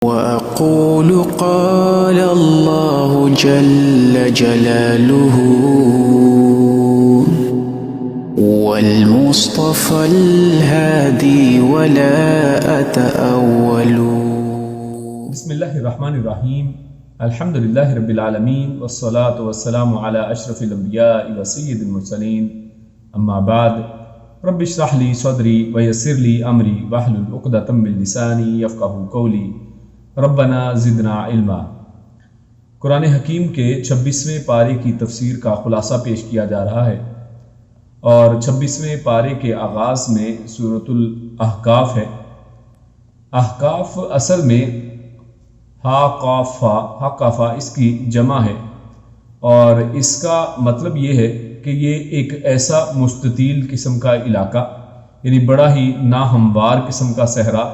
وأقول قال الله جل جلاله والمصطفى الهادي ولا أتأول. بسم اللہ الرحمن الرحیم. الحمد للہ رب العالمین والصلاة والسلام علی اشرف الانبیاء وسید المرسلین. اما بعد رب اشرح لی صدری ویسر لی امری واحلل عقدۃ من لسانی یفقہوا قولی. ربنا زدنا علما. قرآن حکیم کے 26ویں پارے کی تفسیر کا خلاصہ پیش کیا جا رہا ہے، اور 26ویں پارے کے آغاز میں سورۃ الاحقاف ہے. احقاف اصل میں حقافہ اس کی جمع ہے، اور اس کا مطلب یہ ہے کہ یہ ایک ایسا مستطیل قسم کا علاقہ، یعنی بڑا ہی ناہموار قسم کا صحرا،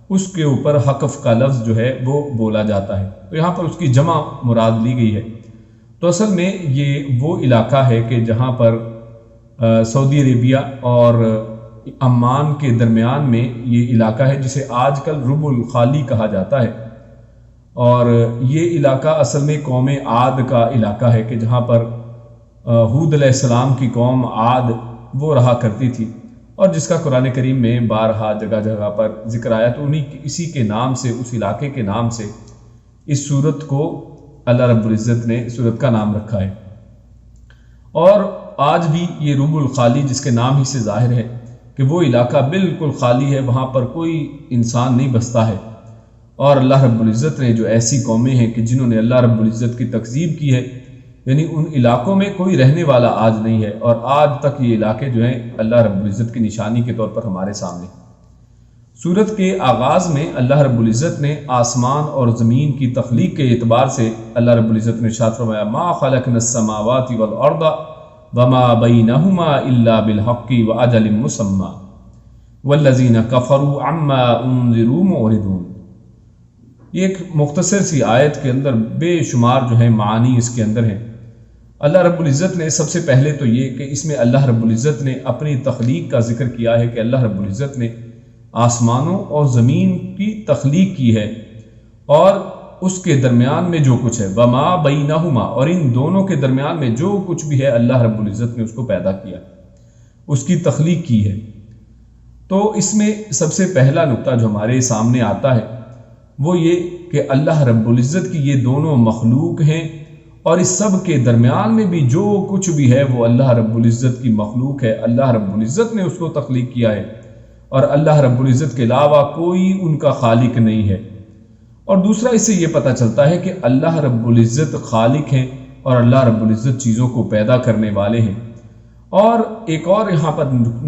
اس کے اوپر حقف کا لفظ جو ہے وہ بولا جاتا ہے. تو یہاں پر اس کی جمع مراد لی گئی ہے. تو اصل میں یہ وہ علاقہ ہے کہ جہاں پر سعودی عربیہ اور عمان کے درمیان میں یہ علاقہ ہے، جسے آج کل ربع الخالی کہا جاتا ہے. اور یہ علاقہ اصل میں قوم عاد کا علاقہ ہے کہ جہاں پر ہود علیہ السلام کی قوم عاد وہ رہا کرتی تھی، اور جس کا قرآن کریم میں بارہا جگہ جگہ پر ذکر آیا. تو اسی کے نام سے، اس علاقے کے نام سے اس سورت کو اللہ رب العزت نے سورت کا نام رکھا ہے. اور آج بھی یہ ربع الخالی، جس کے نام ہی سے ظاہر ہے کہ وہ علاقہ بالکل خالی ہے، وہاں پر کوئی انسان نہیں بستا ہے. اور اللہ رب العزت نے جو ایسی قومیں ہیں کہ جنہوں نے اللہ رب العزت کی تکذیب کی ہے، یعنی ان علاقوں میں کوئی رہنے والا آج نہیں ہے، اور آج تک یہ علاقے جو ہیں اللہ رب العزت کی نشانی کے طور پر ہمارے سامنے. سورت کے آغاز میں اللہ رب العزت نے آسمان اور زمین کی تخلیق کے اعتبار سے اللہ رب العزت نے ارشاد فرمایا: ما خلقنا السماوات والارض وما بینہما الا بالحق واجل مسمى والذین کفروا عما انذروا معرضون. یہ ایک مختصر سی آیت کے اندر بے شمار جو ہے معانی اس کے اندر ہیں. اللہ رب العزت نے سب سے پہلے تو یہ کہ اس میں اللہ رب العزت نے اپنی تخلیق کا ذکر کیا ہے کہ اللہ رب العزت نے آسمانوں اور زمین کی تخلیق کی ہے، اور اس کے درمیان میں جو کچھ ہے، وما بینہما، اور ان دونوں کے درمیان میں جو کچھ بھی ہے اللہ رب العزت نے اس کو پیدا کیا، اس کی تخلیق کی ہے. تو اس میں سب سے پہلا نقطہ جو ہمارے سامنے آتا ہے وہ یہ کہ اللہ رب العزت کی یہ دونوں مخلوق ہیں، اور اس سب کے درمیان میں بھی جو کچھ بھی ہے وہ اللہ رب العزت کی مخلوق ہے. اللہ رب العزت نے اس کو تخلیق کیا ہے، اور اللہ رب العزت کے علاوہ کوئی ان کا خالق نہیں ہے. اور دوسرا اس سے یہ پتہ چلتا ہے کہ اللہ رب العزت خالق ہیں، اور اللہ رب العزت چیزوں کو پیدا کرنے والے ہیں. اور ایک اور یہاں پر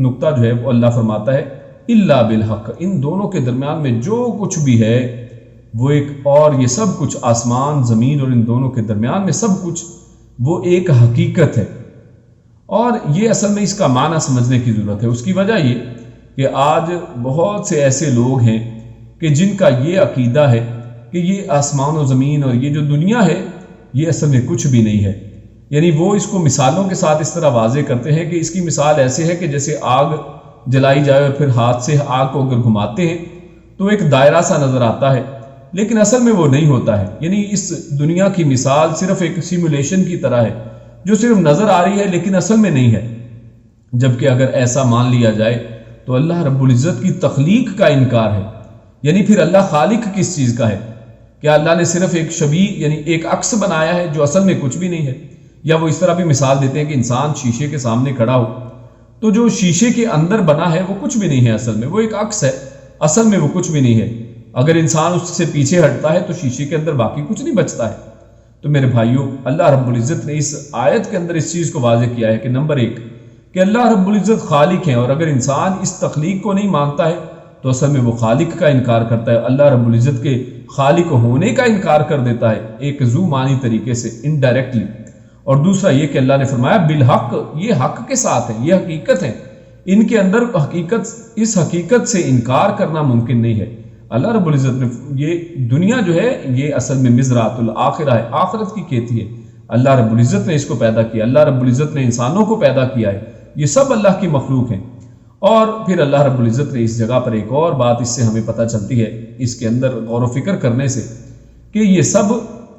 نقطہ جو ہے وہ اللہ فرماتا ہے الا بالحق، ان دونوں کے درمیان میں جو کچھ بھی ہے وہ ایک، اور یہ سب کچھ آسمان زمین اور ان دونوں کے درمیان میں سب کچھ وہ ایک حقیقت ہے. اور یہ اصل میں اس کا معنی سمجھنے کی ضرورت ہے. اس کی وجہ یہ کہ آج بہت سے ایسے لوگ ہیں کہ جن کا یہ عقیدہ ہے کہ یہ آسمان و زمین اور یہ جو دنیا ہے یہ اصل میں کچھ بھی نہیں ہے. یعنی وہ اس کو مثالوں کے ساتھ اس طرح واضح کرتے ہیں کہ اس کی مثال ایسے ہے کہ جیسے آگ جلائی جائے اور پھر ہاتھ سے آگ کو اگر گھماتے ہیں تو ایک دائرہ سا نظر آتا ہے، لیکن اصل میں وہ نہیں ہوتا ہے. یعنی اس دنیا کی مثال صرف ایک سیمولیشن کی طرح ہے جو صرف نظر آ رہی ہے لیکن اصل میں نہیں ہے. جبکہ اگر ایسا مان لیا جائے تو اللہ رب العزت کی تخلیق کا انکار ہے. یعنی پھر اللہ خالق کس چیز کا ہے؟ کیا اللہ نے صرف ایک شبیہ یعنی ایک عکس بنایا ہے جو اصل میں کچھ بھی نہیں ہے؟ یا وہ اس طرح بھی مثال دیتے ہیں کہ انسان شیشے کے سامنے کھڑا ہو تو جو شیشے کے اندر بنا ہے وہ کچھ بھی نہیں ہے، اصل میں وہ ایک عکس ہے، اصل میں وہ کچھ بھی نہیں ہے. اگر انسان اس سے پیچھے ہٹتا ہے تو شیشے کے اندر باقی کچھ نہیں بچتا ہے. تو میرے بھائیوں، اللہ رب العزت نے اس آیت کے اندر اس چیز کو واضح کیا ہے کہ نمبر ایک کہ اللہ رب العزت خالق ہیں، اور اگر انسان اس تخلیق کو نہیں مانتا ہے تو اصل میں وہ خالق کا انکار کرتا ہے، اللہ رب العزت کے خالق ہونے کا انکار کر دیتا ہے ایک ذو معنی طریقے سے، انڈائریکٹلی. اور دوسرا یہ کہ اللہ نے فرمایا بالحق، یہ حق کے ساتھ ہے، یہ حقیقت ہے، ان کے اندر حقیقت، اس حقیقت سے انکار کرنا ممکن نہیں ہے. اللہ رب العزت نے یہ دنیا جو ہے یہ اصل میں مزرعۃ الآخرہ ہے، آخرت کی کھیتی ہے. اللہ رب العزت نے اس کو پیدا کیا، اللہ رب العزت نے انسانوں کو پیدا کیا ہے، یہ سب اللہ کی مخلوق ہیں. اور پھر اللہ رب العزت نے اس جگہ پر ایک اور بات اس سے ہمیں پتہ چلتی ہے اس کے اندر غور و فکر کرنے سے کہ یہ سب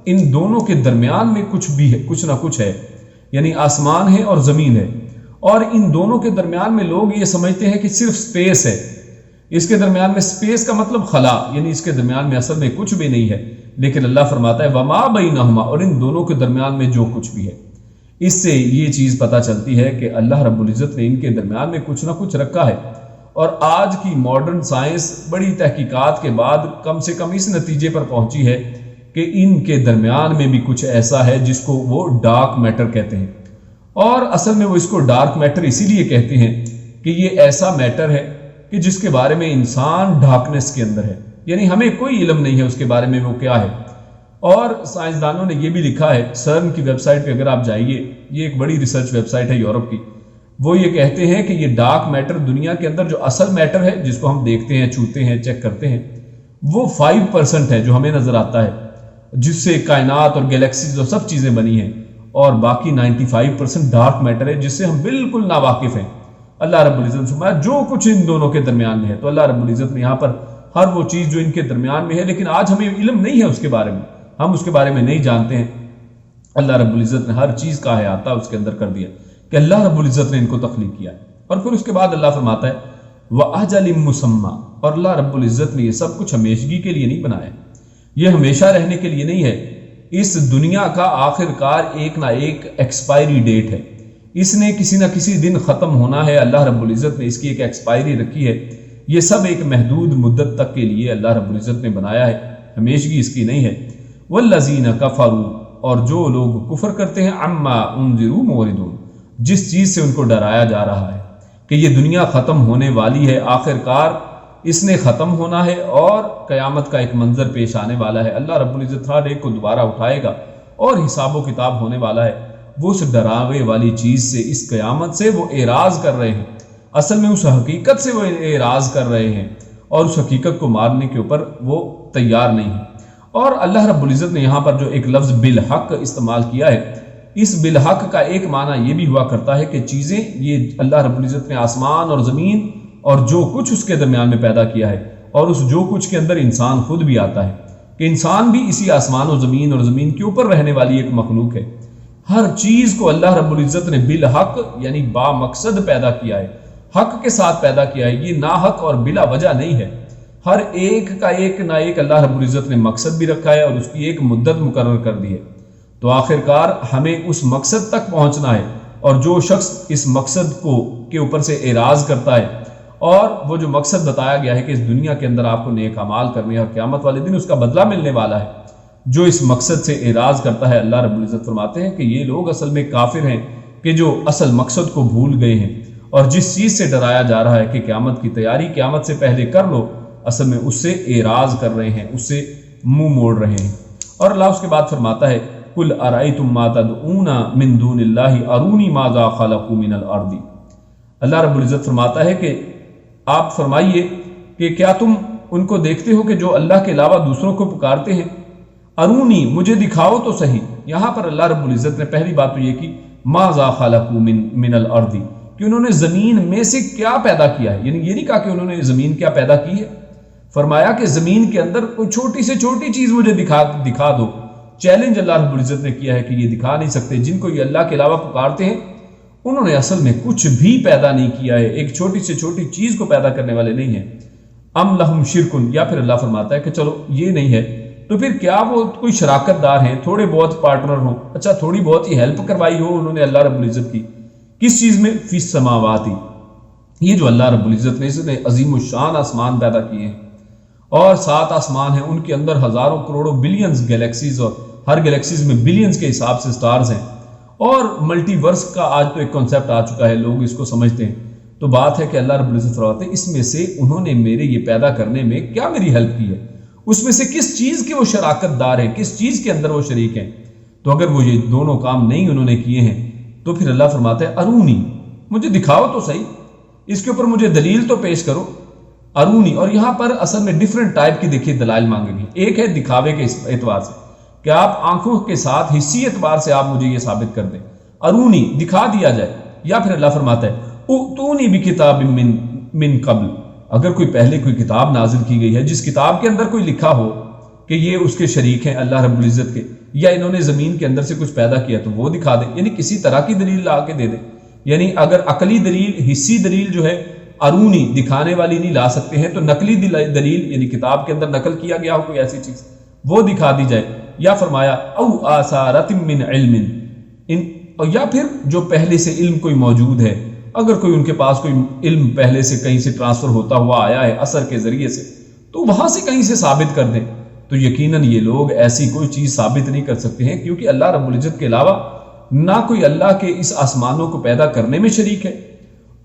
ان دونوں کے درمیان میں کچھ بھی ہے، کچھ نہ کچھ ہے، یعنی آسمان ہے اور زمین ہے، اور ان دونوں کے درمیان میں لوگ یہ سمجھتے ہیں کہ صرف سپیس ہے، اس کے درمیان میں سپیس کا مطلب خلا، یعنی اس کے درمیان میں اصل میں کچھ بھی نہیں ہے، لیکن اللہ فرماتا ہے وما بینہما، اور ان دونوں کے درمیان میں جو کچھ بھی ہے۔ اس سے یہ چیز پتہ چلتی ہے کہ اللہ رب العزت نے ان کے درمیان میں کچھ نہ کچھ رکھا ہے، اور آج کی ماڈرن سائنس بڑی تحقیقات کے بعد کم سے کم اس نتیجے پر پہنچی ہے کہ ان کے درمیان میں بھی کچھ ایسا ہے جس کو وہ ڈارک میٹر کہتے ہیں، اور اصل میں وہ اس کو ڈارک میٹر اسی لیے کہتے ہیں کہ یہ ایسا میٹر ہے کہ جس کے بارے میں انسان ڈارکنس کے اندر ہے، یعنی ہمیں کوئی علم نہیں ہے اس کے بارے میں وہ کیا ہے۔ اور سائنسدانوں نے یہ بھی لکھا ہے، سرن کی ویب سائٹ پہ اگر آپ جائیے، یہ ایک بڑی ریسرچ ویب سائٹ ہے یورپ کی، وہ یہ کہتے ہیں کہ یہ ڈارک میٹر دنیا کے اندر جو اصل میٹر ہے جس کو ہم دیکھتے ہیں، چھوتے ہیں، چیک کرتے ہیں، وہ 5% ہے جو ہمیں نظر آتا ہے، جس سے کائنات اور گیلیکسیز اور سب چیزیں بنی ہیں، اور باقی 95% ڈارک میٹر ہے جس سے ہم بالکل ناواقف ہیں۔ اللہ رب العزت نے فرمایا جو کچھ ان دونوں کے درمیان میں ہے، تو اللہ رب العزت نے یہاں پر ہر وہ چیز جو ان کے درمیان میں ہے، لیکن آج ہمیں علم نہیں ہے اس کے بارے میں، ہم اس کے بارے میں نہیں جانتے ہیں۔ اللہ رب العزت نے ہر چیز کا احاطہ اس کے اندر کر دیا کہ اللہ رب العزت نے ان کو تخلیق کیا، اور پھر اس کے بعد اللہ فرماتا ہے وَأَجَلٍ مُّسَمًّى، اور اللہ رب العزت نے یہ سب کچھ ہمیشگی کے لیے نہیں بنایا، یہ ہمیشہ رہنے کے لیے نہیں ہے۔ اس دنیا کا آخر کار ایک نہ ایک ایکسپائری ڈیٹ ہے، اس نے کسی نہ کسی دن ختم ہونا ہے، اللہ رب العزت نے اس کی ایک ایکسپائری رکھی ہے، یہ سب ایک محدود مدت تک کے لیے اللہ رب العزت نے بنایا ہے، ہمیشگی اس کی نہیں ہے۔ وَالَّذِينَ كَفَرُوا، اور جو لوگ کفر کرتے ہیں، عَمَّا أُنذِرُوا مُعْرِضُونَ، جس چیز سے ان کو ڈرایا جا رہا ہے کہ یہ دنیا ختم ہونے والی ہے، آخر کار اس نے ختم ہونا ہے اور قیامت کا ایک منظر پیش آنے والا ہے، اللہ رب العزت ہر ایک کو دوبارہ اٹھائے گا اور حساب و کتاب ہونے والا ہے۔ وہ اس ڈراوے والی چیز سے، اس قیامت سے وہ اعراض کر رہے ہیں، اصل میں اس حقیقت سے وہ اعراض کر رہے ہیں، اور اس حقیقت کو مارنے کے اوپر وہ تیار نہیں ہیں۔ اور اللہ رب العزت نے یہاں پر جو ایک لفظ بالحق استعمال کیا ہے، اس بالحق کا ایک معنی یہ بھی ہوا کرتا ہے کہ چیزیں، یہ اللہ رب العزت نے آسمان اور زمین اور جو کچھ اس کے درمیان میں پیدا کیا ہے، اور اس جو کچھ کے اندر انسان خود بھی آتا ہے، کہ انسان بھی اسی آسمان و زمین کے اوپر رہنے والی ایک مخلوق ہے۔ ہر چیز کو اللہ رب العزت نے بالحق یعنی با مقصد پیدا کیا ہے، حق کے ساتھ پیدا کیا ہے، یہ ناحق اور بلا وجہ نہیں ہے۔ ہر ایک کا ایک نہ ایک اللہ رب العزت نے مقصد بھی رکھا ہے اور اس کی ایک مدت مقرر کر دی ہے، تو آخر کار ہمیں اس مقصد تک پہنچنا ہے، اور جو شخص اس مقصد کے اوپر سے اعراض کرتا ہے، اور وہ جو مقصد بتایا گیا ہے کہ اس دنیا کے اندر آپ کو نیک اعمال کرنے اور قیامت والے دن اس کا بدلہ ملنے والا ہے، جو اس مقصد سے اعراض کرتا ہے، اللہ رب العزت فرماتے ہیں کہ یہ لوگ اصل میں کافر ہیں، کہ جو اصل مقصد کو بھول گئے ہیں، اور جس چیز سے ڈرایا جا رہا ہے کہ قیامت کی تیاری قیامت سے پہلے کر لو، اصل میں اس سے اعراض کر رہے ہیں، اس سے منہ موڑ رہے ہیں۔ اور اللہ اس کے بعد فرماتا ہے قُلْ أَرَأَيْتُمْ مَا تَدْعُونَ مِن دُونِ اللَّهِ أَرُونِي مَاذَا خَلَقُوا مِنَ الْأَرْضِ، اللہ رب العزت فرماتا ہے کہ آپ فرمائیے کہ کیا تم ان کو دیکھتے ہو کہ جو اللہ کے علاوہ دوسروں کو پکارتے ہیں، ارونی مجھے دکھاؤ تو صحیح۔ یہاں پر اللہ رب العزت نے پہلی بات تو یہ کی ماذا خلقوا من الارض، کہ انہوں نے زمین میں سے کیا پیدا کیا ہے، یعنی یہ نہیں کہا کہ انہوں نے زمین کیا پیدا کی ہے، فرمایا کہ زمین کے اندر کوئی چھوٹی سے چھوٹی چیز مجھے دکھا دو۔ چیلنج اللہ رب العزت نے کیا ہے کہ یہ دکھا نہیں سکتے، جن کو یہ اللہ کے علاوہ پکارتے ہیں انہوں نے اصل میں کچھ بھی پیدا نہیں کیا ہے، ایک چھوٹی سے چھوٹی چیز کو پیدا کرنے والے نہیں ہیں۔ ام لہم شرکن، یا پھر اللہ فرماتا ہے کہ چلو یہ نہیں ہے تو پھر کیا وہ کوئی شراکت دار ہیں، تھوڑے بہت پارٹنر ہوں، اچھا تھوڑی بہت ہی ہیلپ کروائی ہو انہوں نے اللہ رب العزت کی، کس چیز میں؟ فی السماوات، یہ جو اللہ رب العزت نے اس نے عظیم الشان آسمان پیدا کیے ہیں، اور 7 آسمان ہیں، ان کے اندر ہزاروں کروڑوں بلینز گیلیکسیز، اور ہر گیلیکسیز میں بلینز کے حساب سے سٹارز ہیں، اور ملٹی ورس کا آج تو ایک کنسیپٹ آ چکا ہے، لوگ اس کو سمجھتے ہیں۔ تو بات ہے کہ اللہ رب العزت فرماتے ہیں اس میں سے انہوں نے میرے یہ پیدا کرنے میں کیا میری ہیلپ کی ہے، اس میں سے کس چیز کے وہ شراکت دار ہیں، کس چیز کے اندر وہ شریک ہیں۔ تو اگر وہ یہ دونوں کام نہیں انہوں نے کیے ہیں تو پھر اللہ فرماتا ہے ارونی، مجھے دکھاؤ تو صحیح، اس کے اوپر مجھے دلیل تو پیش کرو، ارونی۔ اور یہاں پر اصل میں ڈیفرنٹ ٹائپ کی دیکھیے دلائل مانگے گی، ایک ہے دکھاوے کے اعتبار سے کہ آپ آنکھوں کے ساتھ حصی اعتبار سے آپ مجھے یہ ثابت کر دیں، ارونی دکھا دیا جائے، یا پھر اللہ فرماتا ہے اتونی بکتاب من قبل، اگر کوئی پہلے کوئی کتاب نازل کی گئی ہے جس کتاب کے اندر کوئی لکھا ہو کہ یہ اس کے شریک ہیں اللہ رب العزت کے، یا انہوں نے زمین کے اندر سے کچھ پیدا کیا، تو وہ دکھا دیں، یعنی کسی طرح کی دلیل لا کے دے دیں۔ یعنی اگر عقلی دلیل، حسی دلیل جو ہے ارونی دکھانے والی نہیں لا سکتے ہیں، تو نقلی دلیل یعنی کتاب کے اندر نقل کیا گیا ہو کوئی ایسی چیز وہ دکھا دی جائے۔ یا فرمایا او آثارۃ من علم، یا پھر جو پہلے سے علم کوئی موجود ہے، اگر کوئی ان کے پاس کوئی علم پہلے سے کہیں سے ٹرانسفر ہوتا ہوا آیا ہے اثر کے ذریعے سے، تو وہاں سے کہیں سے ثابت کر دیں۔ تو یقیناً یہ لوگ ایسی کوئی چیز ثابت نہیں کر سکتے ہیں، کیونکہ اللہ رب العزت کے علاوہ نہ کوئی اللہ کے اس آسمانوں کو پیدا کرنے میں شریک ہے،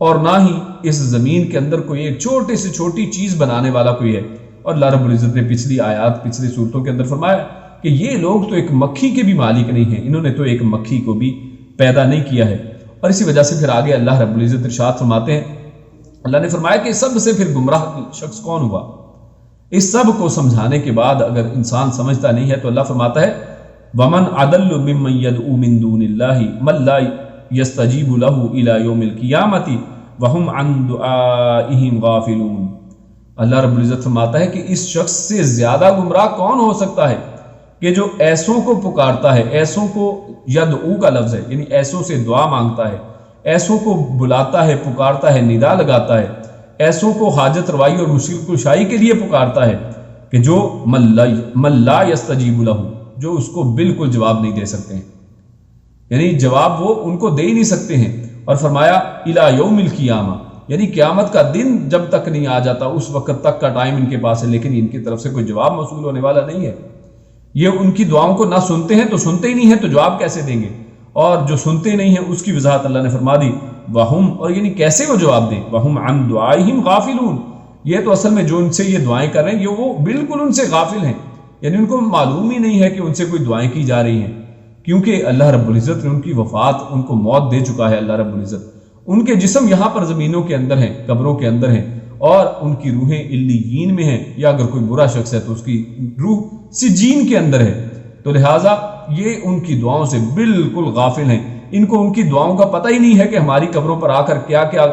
اور نہ ہی اس زمین کے اندر کوئی ایک چھوٹے سے چھوٹی چیز بنانے والا کوئی ہے۔ اور اللہ رب العزت نے پچھلی آیات، پچھلی صورتوں کے اندر فرمایا کہ یہ لوگ تو ایک مکھی کے بھی مالک نہیں ہیں، انہوں نے تو ایک مکھی کو بھی پیدا نہیں کیا ہے۔ اور اسی وجہ سے پھر آگے اللہ رب العزت ارشاد فرماتے ہیں، اللہ نے فرمایا کہ سب سے پھر گمراہ شخص کون ہوا؟ اس سب کو سمجھانے کے بعد اگر انسان سمجھتا نہیں ہے تو اللہ فرماتا ہے وَمَنْ عَدَلُّ مِمَّنْ يَدْعُو مِن دُونِ اللَّهِ مَن لَّا يَسْتَجِيبُ لَهُ إِلَى يَوْمِ الْقِيَامَةِ وَهُمْ عَن دُعَائِهِمْ غَافِلُونَ۔ اللہ رب العزت فرماتا ہے کہ اس شخص سے زیادہ گمراہ کون ہو سکتا ہے کہ جو ایسوں کو پکارتا ہے، ایسوں کو، یدعو کا لفظ ہے یعنی ایسوں سے دعا مانگتا ہے، ایسوں کو بلاتا ہے، پکارتا ہے، ندا لگاتا ہے، ایسوں کو حاجت روائی اور مشکل کشائی کے لیے پکارتا ہے، کہ جو من لا یستجیب لہ، جو اس کو بالکل جواب نہیں دے سکتے ہیں، یعنی جواب وہ ان کو دے ہی نہیں سکتے ہیں۔ اور فرمایا الی یوم القیامہ، یعنی قیامت کا دن جب تک نہیں آ جاتا اس وقت تک کا ٹائم ان کے پاس ہے، لیکن ان کی طرف سے کوئی جواب موصول ہونے والا نہیں ہے۔ یہ ان کی دعاؤں کو نہ سنتے ہیں، تو سنتے ہی نہیں ہیں تو جواب کیسے دیں گے؟ اور جو سنتے نہیں ہیں اس کی وضاحت اللہ نے فرما دی وَهُمْ، اور یعنی کیسے وہ جواب دیں، وَهُمْ عَن دُعَائِهِمْ غَافِلُونَ، یہ تو اصل میں جو ان سے یہ دعائیں کر رہے ہیں یہ وہ بالکل ان سے غافل ہیں، یعنی ان کو معلوم ہی نہیں ہے کہ ان سے کوئی دعائیں کی جا رہی ہیں، کیونکہ اللہ رب العزت نے ان کی وفات، ان کو موت دے چکا ہے اللہ رب العزت۔ ان کے جسم یہاں پر زمینوں کے اندر ہیں، قبروں کے اندر ہیں، اور ان کی روحیں علیین میں ہیں، یا اگر کوئی برا شخص ہے تو اس کی روح سجین کے اندر ہے، تو لہٰذا یہ ان کی دعاؤں سے بالکل غافل ہیں۔ ان کو ان کی دعاؤں کا پتہ ہی نہیں ہے کہ ہماری قبروں پر آ کر کیا کیا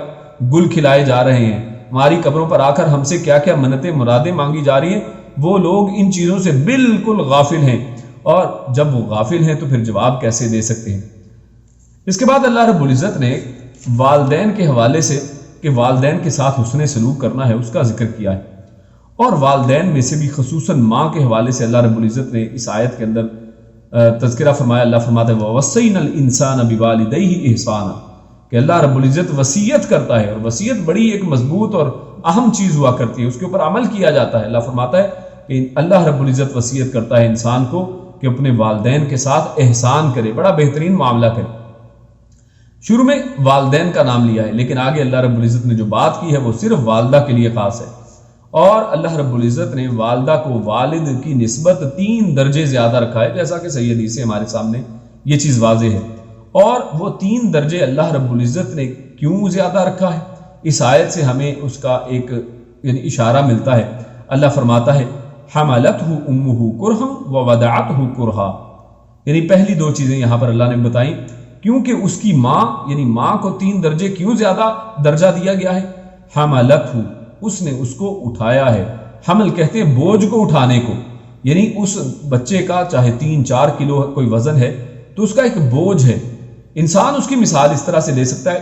گل کھلائے جا رہے ہیں، ہماری قبروں پر آ کر ہم سے کیا کیا منتیں مرادیں مانگی جا رہی ہیں، وہ لوگ ان چیزوں سے بالکل غافل ہیں، اور جب وہ غافل ہیں تو پھر جواب کیسے دے سکتے ہیں؟ اس کے بعد اللہ رب العزت نے والدین کے حوالے سے کہ والدین کے ساتھ حسن سلوک کرنا ہے اس کا ذکر کیا ہے، اور والدین میں سے بھی خصوصاً ماں کے حوالے سے اللہ رب العزت نے اس آیت کے اندر تذکرہ فرمایا۔ اللہ فرماتا ہے وَوَصَّيْنَا الْإِنسَانَ بِوَالِدَيْهِ إِحْسَانًا، کہ اللہ رب العزت وصیت کرتا ہے، اور وصیت بڑی ایک مضبوط اور اہم چیز ہوا کرتی ہے، اس کے اوپر عمل کیا جاتا ہے۔ اللہ فرماتا ہے کہ اللہ رب العزت وصیت کرتا ہے انسان کو کہ اپنے والدین کے ساتھ احسان کرے، بڑا بہترین معاملہ کرے۔ شروع میں والدین کا نام لیا ہے، لیکن آگے اللہ رب العزت نے جو بات کی ہے وہ صرف والدہ کے لیے خاص ہے، اور اللہ رب العزت نے والدہ کو والد کی نسبت 3 درجے زیادہ رکھا ہے، جیسا کہ صحیح حدیث سے ہمارے سامنے یہ چیز واضح ہے۔ اور وہ 3 درجے اللہ رب العزت نے کیوں زیادہ رکھا ہے، اس آیت سے ہمیں اس کا ایک یعنی اشارہ ملتا ہے۔ اللہ فرماتا ہے حملتہ امہ کرہا ووضعتہ کرہا، یعنی پہلی 2 چیزیں یہاں پر اللہ نے بتائیں، کیونکہ اس کی ماں یعنی ماں کو 3 درجے کیوں زیادہ درجہ دیا گیا ہے۔ حملتہ، اس نے اس کو اٹھایا ہے، حمل کہتے ہیں بوجھ کو اٹھانے کو، یعنی اس بچے کا چاہے 3-4 کلو کوئی وزن ہے تو اس کا ایک بوجھ ہے۔ انسان اس کی مثال اس طرح سے لے سکتا ہے،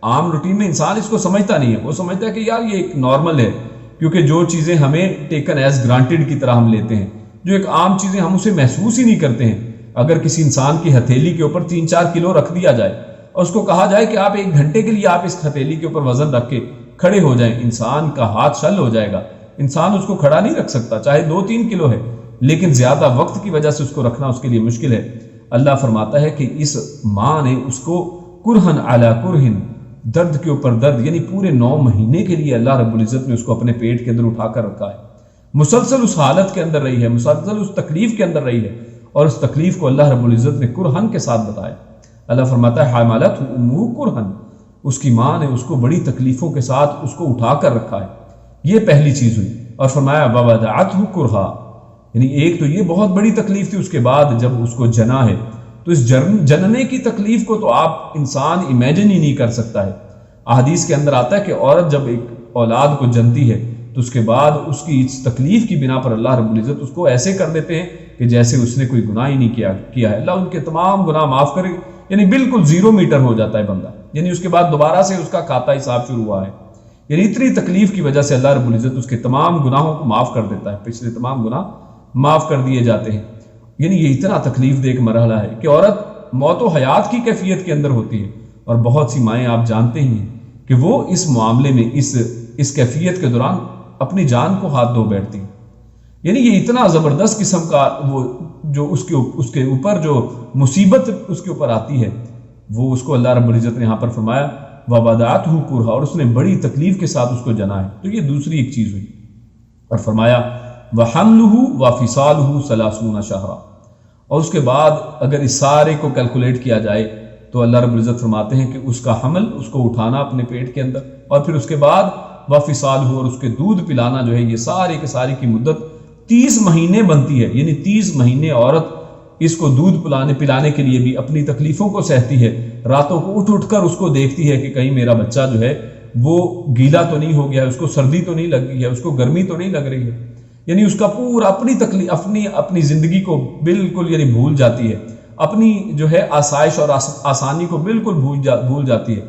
عام روٹین میں انسان اس کو سمجھتا نہیں ہے، وہ سمجھتا ہے کہ یار یہ ایک نارمل ہے، کیونکہ جو چیزیں ہمیں ٹیکن ایز گرانٹیڈ کی طرح ہم لیتے ہیں، جو ایک عام چیزیں ہم اسے محسوس ہی نہیں کرتے ہیں۔ اگر کسی انسان کی ہتھیلی کے اوپر 3-4 کلو رکھ دیا جائے اور اس کو کہا جائے کہ آپ 1 گھنٹے کے لیے آپ اس ہتھیلی کے اوپر وزن رکھ کے کھڑے ہو جائیں، انسان کا ہاتھ شل ہو جائے گا، انسان اس کو کھڑا نہیں رکھ سکتا، چاہے 2-3 کلو ہے، لیکن زیادہ وقت کی وجہ سے اس کو رکھنا اس کے لیے مشکل ہے۔ اللہ فرماتا ہے کہ اس ماں نے اس کو کرہن علی کرہن، درد کے اوپر درد، یعنی پورے 9 مہینے کے لیے اللہ رب العزت نے اس کو اپنے پیٹ کے اندر اٹھا کر رکھا ہے، مسلسل اس حالت کے اندر رہی ہے، مسلسل اس تکلیف کے اندر رہی ہے، اور اس تکلیف کو اللہ رب العزت نے کرہن کے ساتھ بتایا۔ اللہ فرماتا ہے حاملتہ امہ کرہن، اس کی ماں نے اس کو بڑی تکلیفوں کے ساتھ اس کو اٹھا کر رکھا ہے، یہ پہلی چیز ہوئی۔ اور فرمایا ووضعتہ کرہا، یعنی ایک تو یہ بہت بڑی تکلیف تھی، اس کے بعد جب اس کو جنا ہے تو اس جننے کی تکلیف کو تو آپ انسان امیجن ہی نہیں کر سکتا ہے۔ احادیث کے اندر آتا ہے کہ عورت جب ایک اولاد کو جنتی ہے تو اس کے بعد اس کی اس تکلیف کی بنا پر اللہ رب العزت اس کو ایسے کر دیتے ہیں کہ جیسے اس نے کوئی گناہ ہی نہیں کیا ہے. اللہ ان کے تمام گناہ معاف کرے، یعنی بالکل 0 میٹر ہو جاتا ہے بندہ، یعنی اس کے بعد دوبارہ سے اس کا کھاتا حساب شروع ہوا ہے. یعنی اتنی تکلیف کی وجہ سے اللہ رب العزت اس کے تمام گناہوں کو معاف کر دیتا ہے، پچھلے تمام گناہ معاف کر دیے جاتے ہیں. یعنی یہ اتنا تکلیف دہ ایک مرحلہ ہے کہ عورت موت و حیات کی کیفیت کے اندر ہوتی ہے، اور بہت سی مائیں آپ جانتے ہی ہیں کہ وہ اس معاملے میں اس کیفیت کے دوران اپنی جان کو ہاتھ دھو بیٹھتی ہیں. یعنی یہ اتنا زبردست قسم کا وہ جو اس کے اوپر جو مصیبت اس کے اوپر آتی ہے، وہ اس کو اللہ رب العزت نے یہاں پر فرمایا وَبَدَعَتْهُ كُرْهًا، اور اس نے بڑی تکلیف کے ساتھ اس کو جنا ہے. تو یہ دوسری ایک چیز ہوئی. اور فرمایا وَحَمْلُهُ وَفِصَالُهُ 30 شهرًا، اور اس کے بعد اگر اس سارے کو کیلکولیٹ کیا جائے تو اللہ رب العزت فرماتے ہیں کہ اس کا حمل، اس کو اٹھانا اپنے پیٹ کے اندر، اور پھر اس کے بعد وَفِصَالُهُ، اور اس کے دودھ پلانا جو ہے، یہ سارے کے سارے کی مدت 30 مہینے بنتی ہے. یعنی 30 مہینے عورت اس کو دودھ پلانے کے لیے بھی اپنی تکلیفوں کو سہتی ہے. راتوں کو اٹھ کر اس کو دیکھتی ہے کہ کہیں میرا بچہ جو ہے وہ گیلا تو نہیں ہو گیا، اس کو سردی تو نہیں لگ گئی ہے، اس کو گرمی تو نہیں لگ رہی ہے. یعنی اس کا پورا اپنی تکلیف اپنی زندگی کو بالکل یعنی بھول جاتی ہے، اپنی جو ہے آسائش اور آسانی کو بالکل بھول جاتی ہے،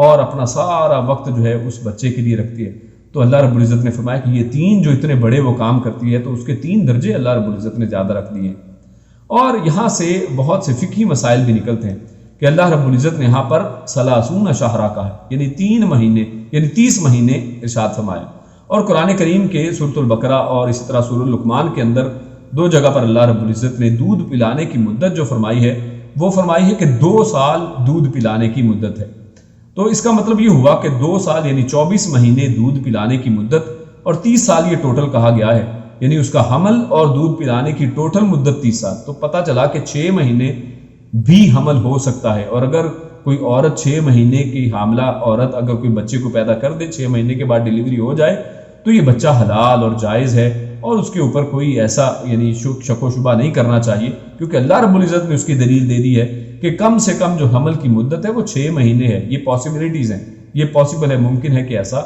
اور اپنا سارا وقت جو ہے اس بچے کے لیے رکھتی ہے. تو اللہ رب العزت نے فرمایا کہ یہ 3 جو اتنے بڑے وہ کام کرتی ہے تو اس کے 3 درجے اللہ رب العزت نے زیادہ رکھ دیے ہیں. اور یہاں سے بہت سے فقہی مسائل بھی نکلتے ہیں کہ اللہ رب العزت نے یہاں پر 30 شہرا کہا ہے، یعنی 3 مہینے، یعنی 30 مہینے ارشاد فرمایا. اور قرآن کریم کے سورۃ البقرہ اور اسی طرح سورۃ لقمان کے اندر 2 جگہ پر اللہ رب العزت نے دودھ پلانے کی مدت جو فرمائی ہے وہ فرمائی ہے کہ 2 سال دودھ پلانے کی مدت ہے. تو اس کا مطلب یہ ہوا کہ 2 سال یعنی 24 مہینے دودھ پلانے کی مدت، اور 30 سال یہ ٹوٹل کہا گیا ہے، یعنی اس کا حمل اور دودھ پلانے کی ٹوٹل مدت 30 سال. تو پتہ چلا کہ 6 مہینے بھی حمل ہو سکتا ہے. اور اگر کوئی عورت 6 مہینے کی حاملہ عورت اگر کوئی بچے کو پیدا کر دے، 6 مہینے کے بعد ڈیلیوری ہو جائے، تو یہ بچہ حلال اور جائز ہے، اور اس کے اوپر کوئی ایسا یعنی شک و شبہ نہیں کرنا چاہیے، کیونکہ اللہ رب العزت نے اس کی دلیل دے دی ہے کہ کم سے کم جو حمل کی مدت ہے وہ 6 مہینے ہے. یہ پاسبلٹیز ہیں، یہ پاسبل ہے، ممکن ہے کہ ایسا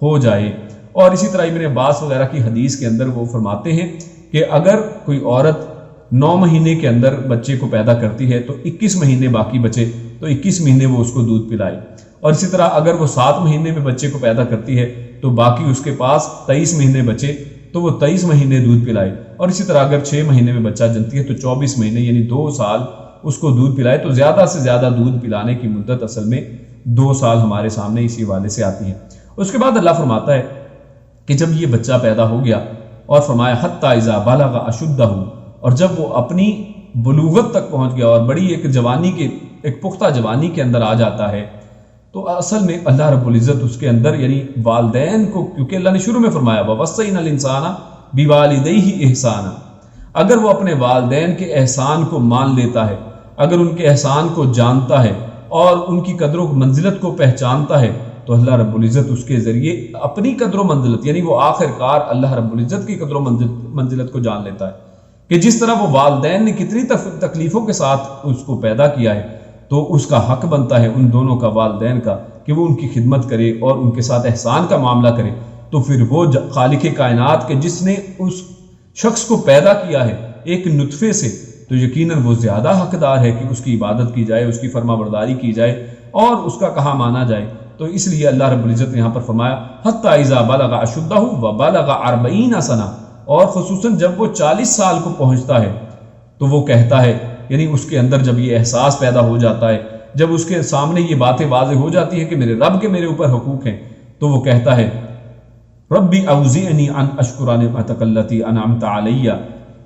ہو جائے. اور اسی طرح ابن عباس وغیرہ کی حدیث کے اندر وہ فرماتے ہیں کہ اگر کوئی عورت 9 مہینے کے اندر بچے کو پیدا کرتی ہے تو 21 مہینے باقی بچے تو 21 مہینے وہ اس کو دودھ پلائے. اور اسی طرح اگر وہ 7 مہینے میں بچے کو پیدا کرتی ہے تو باقی اس کے پاس 23 مہینے بچے تو وہ 23 مہینے دودھ پلائے. اور اسی طرح اگر 6 مہینے میں بچہ جنتی ہے تو 24 مہینے یعنی 2 سال اس کو دودھ پلائے. تو زیادہ سے زیادہ دودھ پلانے کی مدت اصل میں 2 سال ہمارے سامنے اسی حوالے سے آتی ہے. اس کے بعد اللہ فرماتا ہے کہ جب یہ بچہ پیدا ہو گیا، اور فرمایا حتی اذا بلغ اشدہ، اور جب وہ اپنی بلوغت تک پہنچ گیا اور بڑی ایک پختہ جوانی کے اندر آ جاتا ہے، تو اصل میں اللہ رب العزت اس کے اندر یعنی والدین کو، کیونکہ اللہ نے شروع میں فرمایا وَوَصَّيْنَا الْإِنسَانَ بِوَالِدَيْهِ إِحْسَانًا، اگر وہ اپنے والدین کے احسان کو مان لیتا ہے، اگر ان کے احسان کو جانتا ہے اور ان کی قدر و منزلت کو پہچانتا ہے، تو اللہ رب العزت اس کے ذریعے اپنی قدر و منزلت یعنی وہ آخر کار اللہ رب العزت کی قدر و منزلت کو جان لیتا ہے کہ جس طرح وہ والدین نے کتنی تکلیفوں کے ساتھ اس کو پیدا کیا ہے، تو اس کا حق بنتا ہے ان دونوں کا، والدین کا، کہ وہ ان کی خدمت کرے اور ان کے ساتھ احسان کا معاملہ کرے. تو پھر وہ خالق کائنات کے جس نے اس شخص کو پیدا کیا ہے ایک نطفے سے، تو یقیناً وہ زیادہ حقدار ہے کہ اس کی عبادت کی جائے، اس کی فرما برداری کی جائے اور اس کا کہا مانا جائے. تو اس لیے اللہ رب العزت نے یہاں پر فرمایا حتی اذا بلغ اشدہ وبلغ 40 سنہ، اور خصوصاً جب وہ 40 سال کو پہنچتا ہے تو وہ کہتا ہے، یعنی اس کے اندر جب یہ احساس پیدا ہو جاتا ہے، جب اس کے سامنے یہ باتیں واضح ہو جاتی ہیں کہ میرے رب کے میرے اوپر حقوق ہیں، تو وہ کہتا ہے ربی اوزعنی ان اشکر نعمتک التی انعمت علی،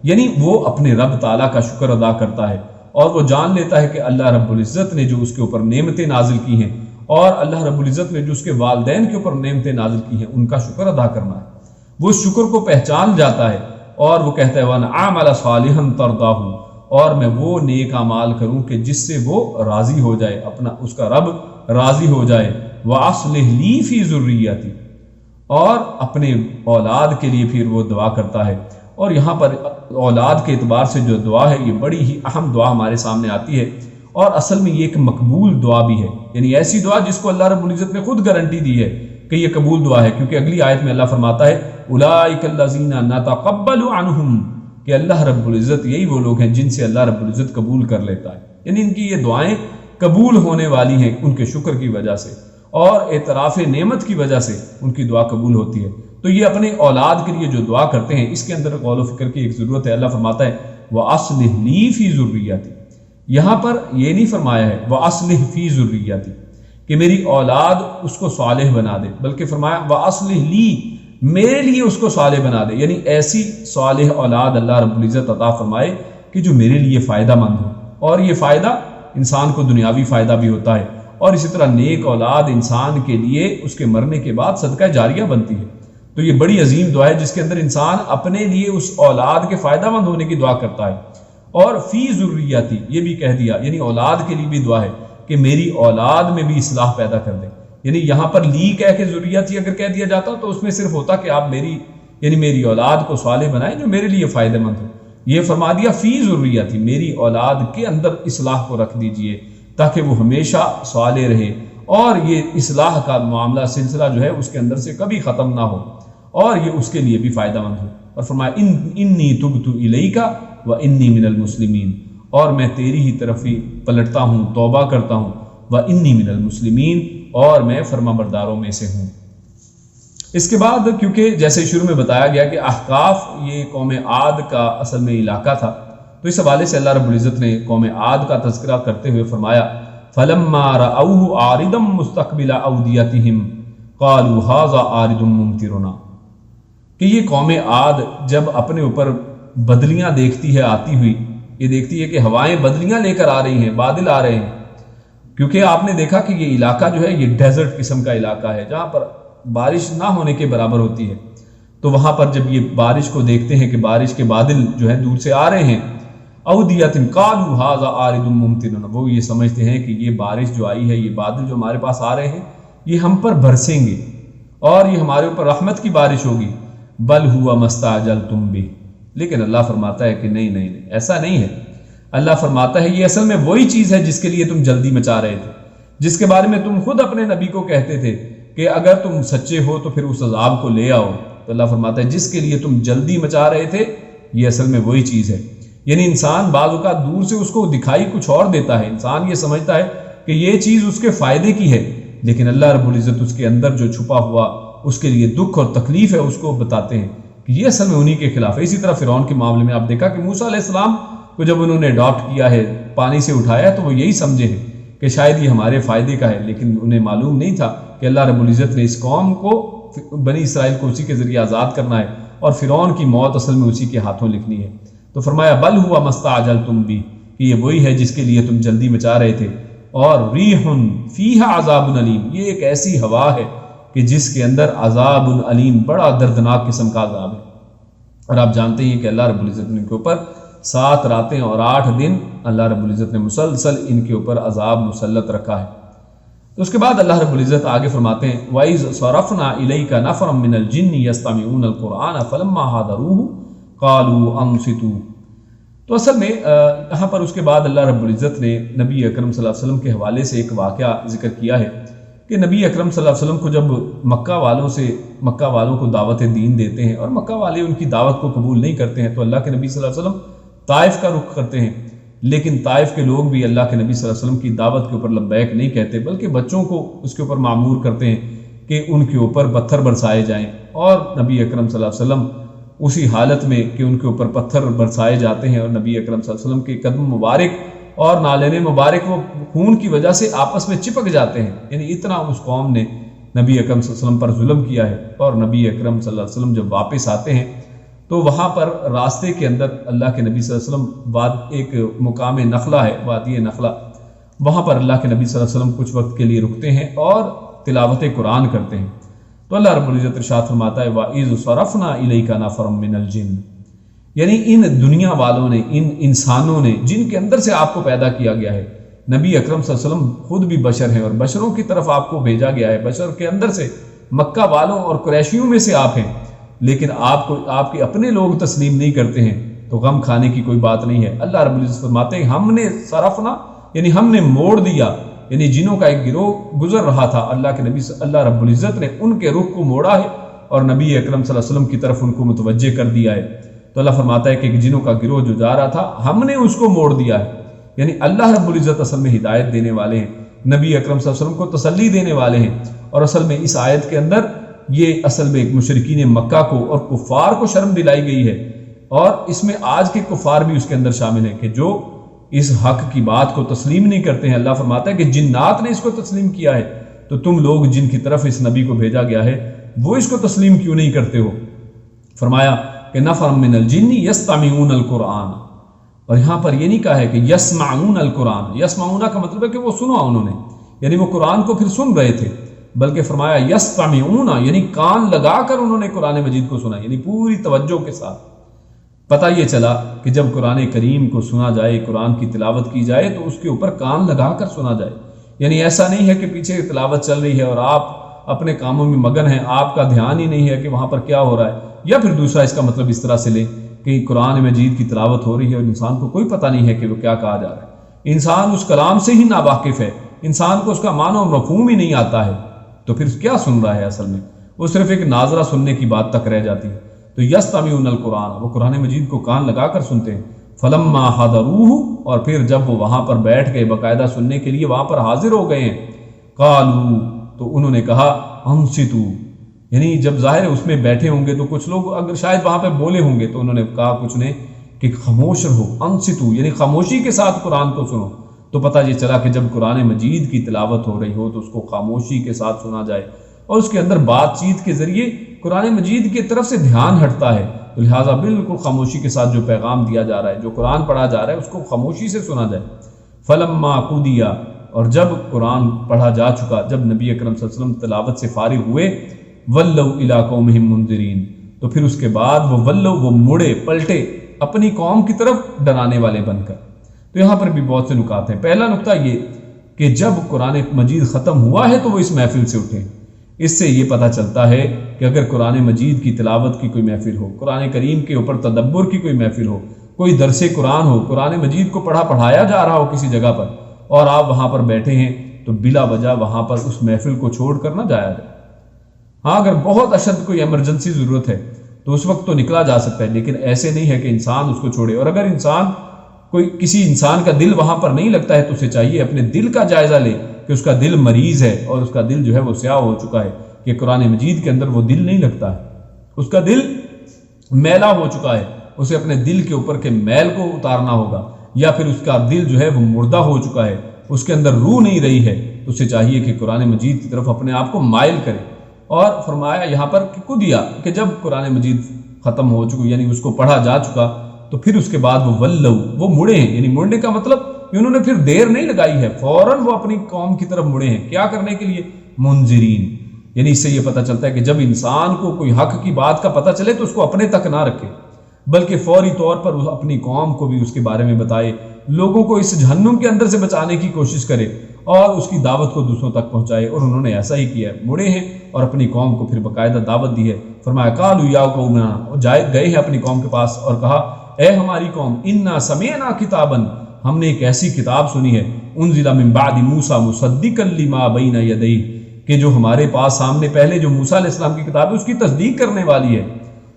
یعنی وہ اپنے رب تعالیٰ کا شکر ادا کرتا ہے اور وہ جان لیتا ہے کہ اللہ رب العزت نے جو اس کے اوپر نعمتیں نازل کی ہیں اور اللہ رب العزت نے جو اس کے والدین کے اوپر نعمتیں نازل کی ہیں ان کا شکر ادا کرنا ہے. وہ اس شکر کو پہچان جاتا ہے اور وہ کہتا ہے وَأَنْ أَعْمَلَ صَالِحًا تَرْضَاهُ، اور میں وہ نیک اعمال کروں کہ جس سے وہ راضی ہو جائے، اپنا اس کا رب راضی ہو جائے. وَأَصْلِحْ لِي فِي ذُرِّيَّتِي، اور اپنے اولاد کے لیے پھر وہ دعا کرتا ہے. اور یہاں پر اولاد کے اعتبار سے جو دعا ہے یہ بڑی ہی اہم دعا ہمارے سامنے آتی ہے، اور اصل میں یہ ایک مقبول دعا بھی ہے، یعنی ایسی دعا جس کو اللہ رب العزت نے خود گارنٹی دی ہے کہ یہ قبول دعا ہے، کیونکہ اگلی آیت میں اللہ فرماتا ہے اولئک الذین نتقبل عنہم، کہ اللہ رب العزت یہی وہ لوگ ہیں جن سے اللہ رب العزت قبول کر لیتا ہے، یعنی ان کی یہ دعائیں قبول ہونے والی ہیں ان کے شکر کی وجہ سے اور اعتراف نعمت کی وجہ سے ان کی دعا قبول ہوتی ہے۔ تو یہ اپنے اولاد کے لیے جو دعا کرتے ہیں اس کے اندر غور و فکر کی ایک ضرورت ہے۔ اللہ فرماتا ہے وَأَصْلِحْ لِي فِي ذُرِّيَّتِي، یہاں پر یہ نہیں فرمایا ہے وَأَصْلِحْ فِي ذُرِّيَّتِي کہ میری اولاد اس کو صالح بنا دے، بلکہ فرمایا وَأَصْلِحْ لِي، میرے لیے اس کو صالح بنا دے، یعنی ایسی صالح اولاد اللہ رب العزت عطا فرمائے کہ جو میرے لیے فائدہ مند ہو، اور یہ فائدہ انسان کو دنیاوی فائدہ بھی ہوتا ہے، اور اسی طرح نیک اولاد انسان کے لیے اس کے مرنے کے بعد صدقہ جاریہ بنتی ہے۔ تو یہ بڑی عظیم دعا ہے جس کے اندر انسان اپنے لیے اس اولاد کے فائدہ مند ہونے کی دعا کرتا ہے، اور فی ذریتی یہ بھی کہہ دیا، یعنی اولاد کے لیے بھی دعا ہے کہ میری اولاد میں بھی اصلاح پیدا کر دیں، یعنی یہاں پر لی کہہ کے ذریتی اگر کہہ دیا جاتا تو اس میں صرف ہوتا کہ آپ میری اولاد کو صالح بنائیں جو میرے لیے فائدہ مند ہو، یہ فرما دیا فی ذریتی، میری اولاد کے اندر اصلاح کو رکھ دیجئے تاکہ وہ ہمیشہ صالح رہے، اور یہ اصلاح کا معاملہ سلسلہ جو ہے اس کے اندر سے کبھی ختم نہ ہو، اور یہ اس کے لیے بھی فائدہ مند ہو۔ اور فرمایا انی تبت الیک وانی من المسلمین، اور میں تیری ہی طرف ہی پلٹتا ہوں، توبہ کرتا ہوں، وانی من المسلمین، اور میں فرما برداروں میں سے ہوں۔ اس کے بعد کیونکہ جیسے شروع میں بتایا گیا کہ احقاف یہ قوم عاد کا اصل میں علاقہ تھا، تو اس حوالے سے اللہ رب العزت نے قوم عاد کا تذکرہ کرتے ہوئے فرمایا فَلَمَّا رَأَوْهُ عَارِضًا مُسْتَقْبِلَ أَوْدِيَتِهِمْ قَالُوا هَذَا عَارِضٌ مُمْطِرُنَا، کہ یہ قوم عاد جب اپنے اوپر بدلیاں دیکھتی ہے آتی ہوئی، یہ دیکھتی ہے کہ ہوائیں بدلیاں لے کر آ رہی ہیں، بادل آ رہے ہیں، کیونکہ آپ نے دیکھا کہ یہ علاقہ جو ہے یہ ڈیزرٹ قسم کا علاقہ ہے جہاں پر بارش نہ ہونے کے برابر ہوتی ہے، تو وہاں پر جب یہ بارش کو دیکھتے ہیں کہ بارش کے بادل جو ہے دور سے آ رہے ہیں، اودیت قالوا ھذا عارض ممطرنا، وہ یہ سمجھتے ہیں کہ یہ بارش جو آئی ہے، یہ بادل جو ہمارے پاس آ رہے ہیں یہ ہم پر برسیں گے اور یہ ہمارے اوپر رحمت کی بارش ہوگی، بل ہوا مستعجلتم بہ، لیکن اللہ فرماتا ہے کہ نہیں ایسا نہیں ہے۔ اللہ فرماتا ہے یہ اصل میں وہی چیز ہے جس کے لیے تم جلدی مچا رہے تھے، جس کے بارے میں تم خود اپنے نبی کو کہتے تھے کہ اگر تم سچے ہو تو پھر اس عذاب کو لے آؤ، تو اللہ فرماتا ہے جس کے لیے تم جلدی مچا رہے تھے یہ اصل میں وہی چیز ہے۔ یعنی انسان بعض اوقات دور سے اس کو دکھائی کچھ اور دیتا ہے، انسان یہ سمجھتا ہے کہ یہ چیز اس کے فائدے کی ہے، لیکن اللہ رب العزت اس کے اندر جو چھپا ہوا اس کے لیے دکھ اور تکلیف ہے اس کو بتاتے ہیں کہ یہ اصل میں انہی کے خلاف ہے۔ اسی طرح فرعون کے معاملے میں آپ دیکھا کہ موسیٰ علیہ السلام کو جب انہوں نے اڈاپٹ کیا ہے، پانی سے اٹھایا، تو وہ یہی سمجھے ہیں کہ شاید یہ ہمارے فائدے کا ہے، لیکن انہیں معلوم نہیں تھا کہ اللہ رب العزت نے اس قوم کو، بنی اسرائیل کو اسی کے ذریعے آزاد کرنا ہے، اور فرعون کی موت اصل میں اسی کے ہاتھوں لکھنی ہے۔ تو فرمایا بل ہوا مستعجلتم بہ، کہ یہ وہی ہے جس کے لیے تم جلدی مچا رہے تھے، اور ریح فیہا عذاب علیم، یہ ایک ایسی ہوا ہے کہ جس کے اندر عذاب علیم، بڑا دردناک قسم کا عذاب ہے۔ اور آپ جانتے ہیں کہ اللہ رب العزت نے ان کے اوپر 7 راتیں اور 8 دن اللہ رب العزت نے مسلسل ان کے اوپر عذاب مسلط رکھا ہے۔ تو اس کے بعد اللہ رب العزت آگے فرماتے ہیں وَإِذْ صَرَفْنَا إِلَيْكَ نَفَرًا مِّنَ الْجِنِّ يَسْتَمِعُونَ الْقُرْآنَ فَلَمَّا حَضَرُوهُ قَالُوا أَنصِتُوا۔ تو اصل میں یہاں پر اس کے بعد اللہ رب العزت نے نبی اکرم صلی اللہ علیہ وسلم کے حوالے سے ایک واقعہ ذکر کیا ہے کہ نبی اکرم صلی اللہ علیہ وسلم کو جب مکہ والوں کو دعوت دین دیتے ہیں اور مکہ والے ان کی دعوت کو قبول نہیں کرتے ہیں، تو اللہ کے نبی صلی اللہ علیہ وسلم طائف کا رخ کرتے ہیں، لیکن طائف کے لوگ بھی اللہ کے نبی صلی اللہ علیہ وسلم کی دعوت کے اوپر لبیک نہیں کہتے، بلکہ بچوں کو اس کے اوپر معمور کرتے ہیں کہ ان کے اوپر پتھر برسائے جائیں، اور نبی اکرم صلی اللہ علیہ وسلم اسی حالت میں کہ ان کے اوپر پتھر برسائے جاتے ہیں، اور نبی اکرم صلی اللہ علیہ وسلم کے قدم مبارک اور نالین مبارک وہ خون کی وجہ سے آپس میں چپک جاتے ہیں، یعنی اتنا اس قوم نے نبی اکرم صلی اللہ علیہ وسلم پر ظلم کیا ہے۔ اور نبی اکرم صلی اللہ علیہ وسلم جب واپس آتے ہیں تو وہاں پر راستے کے اندر اللہ کے نبی صلی اللہ علیہ وسلم ایک مقام نخلا ہے، وادی نخلا، وہاں پر اللہ کے نبی صلی اللہ علیہ وسلم کچھ وقت کے لیے رکتے ہیں اور تلاوت قرآن کرتے ہیں۔ تو اللہ رب العزت ارشاد فرماتا ہے وَإِذْ صَرَفْنَا إِلَيْكَ نَفَرًا مِّنَ الْجِنِّ، یعنی ان دنیا والوں نے، ان انسانوں نے جن کے اندر سے آپ کو پیدا کیا گیا ہے، نبی اکرم صلی اللہ علیہ وسلم خود بھی بشر ہیں اور بشروں کی طرف آپ کو بھیجا گیا ہے، بشر کے اندر سے، مکہ والوں اور قریشیوں میں سے آپ ہیں، لیکن آپ کے اپنے لوگ تسلیم نہیں کرتے ہیں، تو غم کھانے کی کوئی بات نہیں ہے۔ اللہ رب العزت فرماتے ہیں ہم نے صرفنا، یعنی ہم نے موڑ دیا یعنی جنوں کا ایک گروہ گزر رہا تھا، اللہ کے نبی اللہ رب العزت نے ان کے رخ کو موڑا ہے اور نبی اکرم صلی اللہ علیہ وسلم کی طرف ان کو متوجہ کر دیا ہے۔ تو اللہ فرماتا ہے کہ جنوں کا گروہ جو جا رہا تھا ہم نے اس کو موڑ دیا ہے، یعنی اللہ رب العزت اصل میں ہدایت دینے والے ہیں، نبی اکرم صلی اللہ علیہ وسلم کو تسلی دینے والے ہیں۔ اور اصل میں اس آیت کے اندر یہ اصل میں مشرکین مکہ کو اور کفار کو شرم دلائی گئی ہے، اور اس میں آج کے کفار بھی اس کے اندر شامل ہیں کہ جو اس حق کی بات کو تسلیم نہیں کرتے ہیں۔ اللہ فرماتا ہے کہ جنات نے اس کو تسلیم کیا ہے، تو تم لوگ جن کی طرف اس نبی کو بھیجا گیا ہے وہ اس کو تسلیم کیوں نہیں کرتے ہو؟ فرمایا کہ نفر من الجن یستمعون القرآن، اور یہاں پر یہ نہیں کہا ہے کہ یسمعون القرآن، یسمعون کا مطلب ہے کہ وہ سنا انہوں نے، یعنی وہ قرآن کو پھر سن رہے تھے، بلکہ فرمایا یستمعون یعنی کان لگا کر انہوں نے قرآن مجید کو سنا، یعنی پوری توجہ کے ساتھ۔ پتہ یہ چلا کہ جب قرآن کریم کو سنا جائے، قرآن کی تلاوت کی جائے تو اس کے اوپر کان لگا کر سنا جائے، یعنی ایسا نہیں ہے کہ پیچھے تلاوت چل رہی ہے اور آپ اپنے کاموں میں مگن ہیں، آپ کا دھیان ہی نہیں ہے کہ وہاں پر کیا ہو رہا ہے، یا پھر دوسرا اس کا مطلب اس طرح سے لیں کہ قرآن مجید کی تلاوت ہو رہی ہے اور انسان کو کوئی پتہ نہیں ہے کہ وہ کیا کہا جا رہا ہے، انسان اس کلام سے ہی ناواقف ہے، انسان کو اس کا معنی و مفہوم ہی نہیں آتا ہے، تو پھر کیا سن رہا ہے؟ اصل میں وہ صرف ایک ناظرہ سننے کی بات تک رہ جاتی ہے۔ تو یستمعون القرآن، وہ قرآن مجید کو کان لگا کر سنتے ہیں۔ فلما حضروہ، اور پھر جب وہ وہاں پر بیٹھ گئے باقاعدہ سننے کے لیے وہاں پر حاضر ہو گئے ہیں، قالوا، تو انہوں نے کہا انصتو، یعنی جب ظاہر ہے اس میں بیٹھے ہوں گے تو کچھ لوگ اگر شاید وہاں پہ بولے ہوں گے تو انہوں نے کہا کچھ نے کہ خاموش رہو، انصتو یعنی خاموشی کے ساتھ قرآن کو سنو۔ تو پتہ یہ چلا کہ جب قرآن مجید کی تلاوت ہو رہی ہو تو اس کو خاموشی کے ساتھ سنا جائے، اور اس کے اندر بات چیت کے ذریعے قرآن مجید کی طرف سے دھیان ہٹتا ہے، تو لہٰذا بالکل خاموشی کے ساتھ جو پیغام دیا جا رہا ہے، جو قرآن پڑھا جا رہا ہے، اس کو خاموشی سے سنا جائے۔ فلما قضی، اور جب قرآن پڑھا جا چکا، جب نبی اکرم صلی اللہ علیہ وسلم تلاوت سے فارغ ہوئے، ولوا الی قومہم منذرین، تو پھر اس کے بعد وہ مڑے پلٹے اپنی قوم کی طرف ڈرانے والے بن کر۔ تو یہاں پر بھی بہت سے نکات ہیں۔ پہلا نکتہ یہ کہ جب قرآن مجید ختم ہوا ہے تو وہ اس محفل سے اٹھے۔ اس سے یہ پتہ چلتا ہے کہ اگر قرآن مجید کی تلاوت کی کوئی محفل ہو، قرآن کریم کے اوپر تدبر کی کوئی محفل ہو، کوئی درس قرآن ہو، قرآن مجید کو پڑھایا جا رہا ہو کسی جگہ پر، اور آپ وہاں پر بیٹھے ہیں، تو بلا وجہ وہاں پر اس محفل کو چھوڑ کر نہ جایا جائے۔ ہاں اگر بہت اشد کوئی ایمرجنسی ضرورت ہے تو اس وقت تو نکلا جا سکتا ہے، لیکن ایسے نہیں ہے کہ انسان اس کو چھوڑے۔ اور اگر کسی انسان کا دل وہاں پر نہیں لگتا ہے تو اسے چاہیے اپنے دل کا جائزہ لے کہ اس کا دل مریض ہے اور اس کا دل جو ہے وہ سیاہ ہو چکا ہے، کہ قرآن مجید کے اندر وہ دل نہیں لگتا ہے، اس کا دل میلا ہو چکا ہے، اسے اپنے دل کے اوپر کے میل کو اتارنا ہوگا، یا پھر اس کا دل جو ہے وہ مردہ ہو چکا ہے، اس کے اندر روح نہیں رہی ہے، تو اسے چاہیے کہ قرآن مجید کی طرف اپنے آپ کو مائل کرے۔ اور فرمایا یہاں پر کہ دیا کہ جب قرآن مجید ختم ہو چکا، یعنی اس کو پڑھا جا چکا، تو پھر اس کے بعد وہ مڑے ہیں، یعنی مڑنے کا مطلب کہ انہوں نے پھر دیر نہیں لگائی ہے، فوراً وہ اپنی قوم کی طرف مڑے ہیں۔ کیا کرنے کے لیے؟ منذرین، یعنی اس سے یہ پتہ چلتا ہے کہ جب انسان کو کوئی حق کی بات کا پتہ چلے تو اس کو اپنے تک نہ رکھے، بلکہ فوری طور پر اپنی قوم کو بھی اس کے بارے میں بتائے، لوگوں کو اس جہنم کے اندر سے بچانے کی کوشش کرے اور اس کی دعوت کو دوسروں تک پہنچائے۔ اور انہوں نے ایسا ہی کیا ہے، مڑے ہیں اور اپنی قوم کو پھر باقاعدہ دعوت دی ہے۔ فرمایا قالوا یا قومنا، اور گئے ہیں اپنی قوم کے پاس اور کہا اے ہماری قوم، انا سمعنا کتابا، ہم نے ایک ایسی کتاب سنی ہے، انزل من بعد موسیٰ مصدقا لما بین یدیہ، کہ جو ہمارے پاس سامنے پہلے جو موسیٰ علیہ السلام کی کتاب ہے اس کی تصدیق کرنے والی ہے،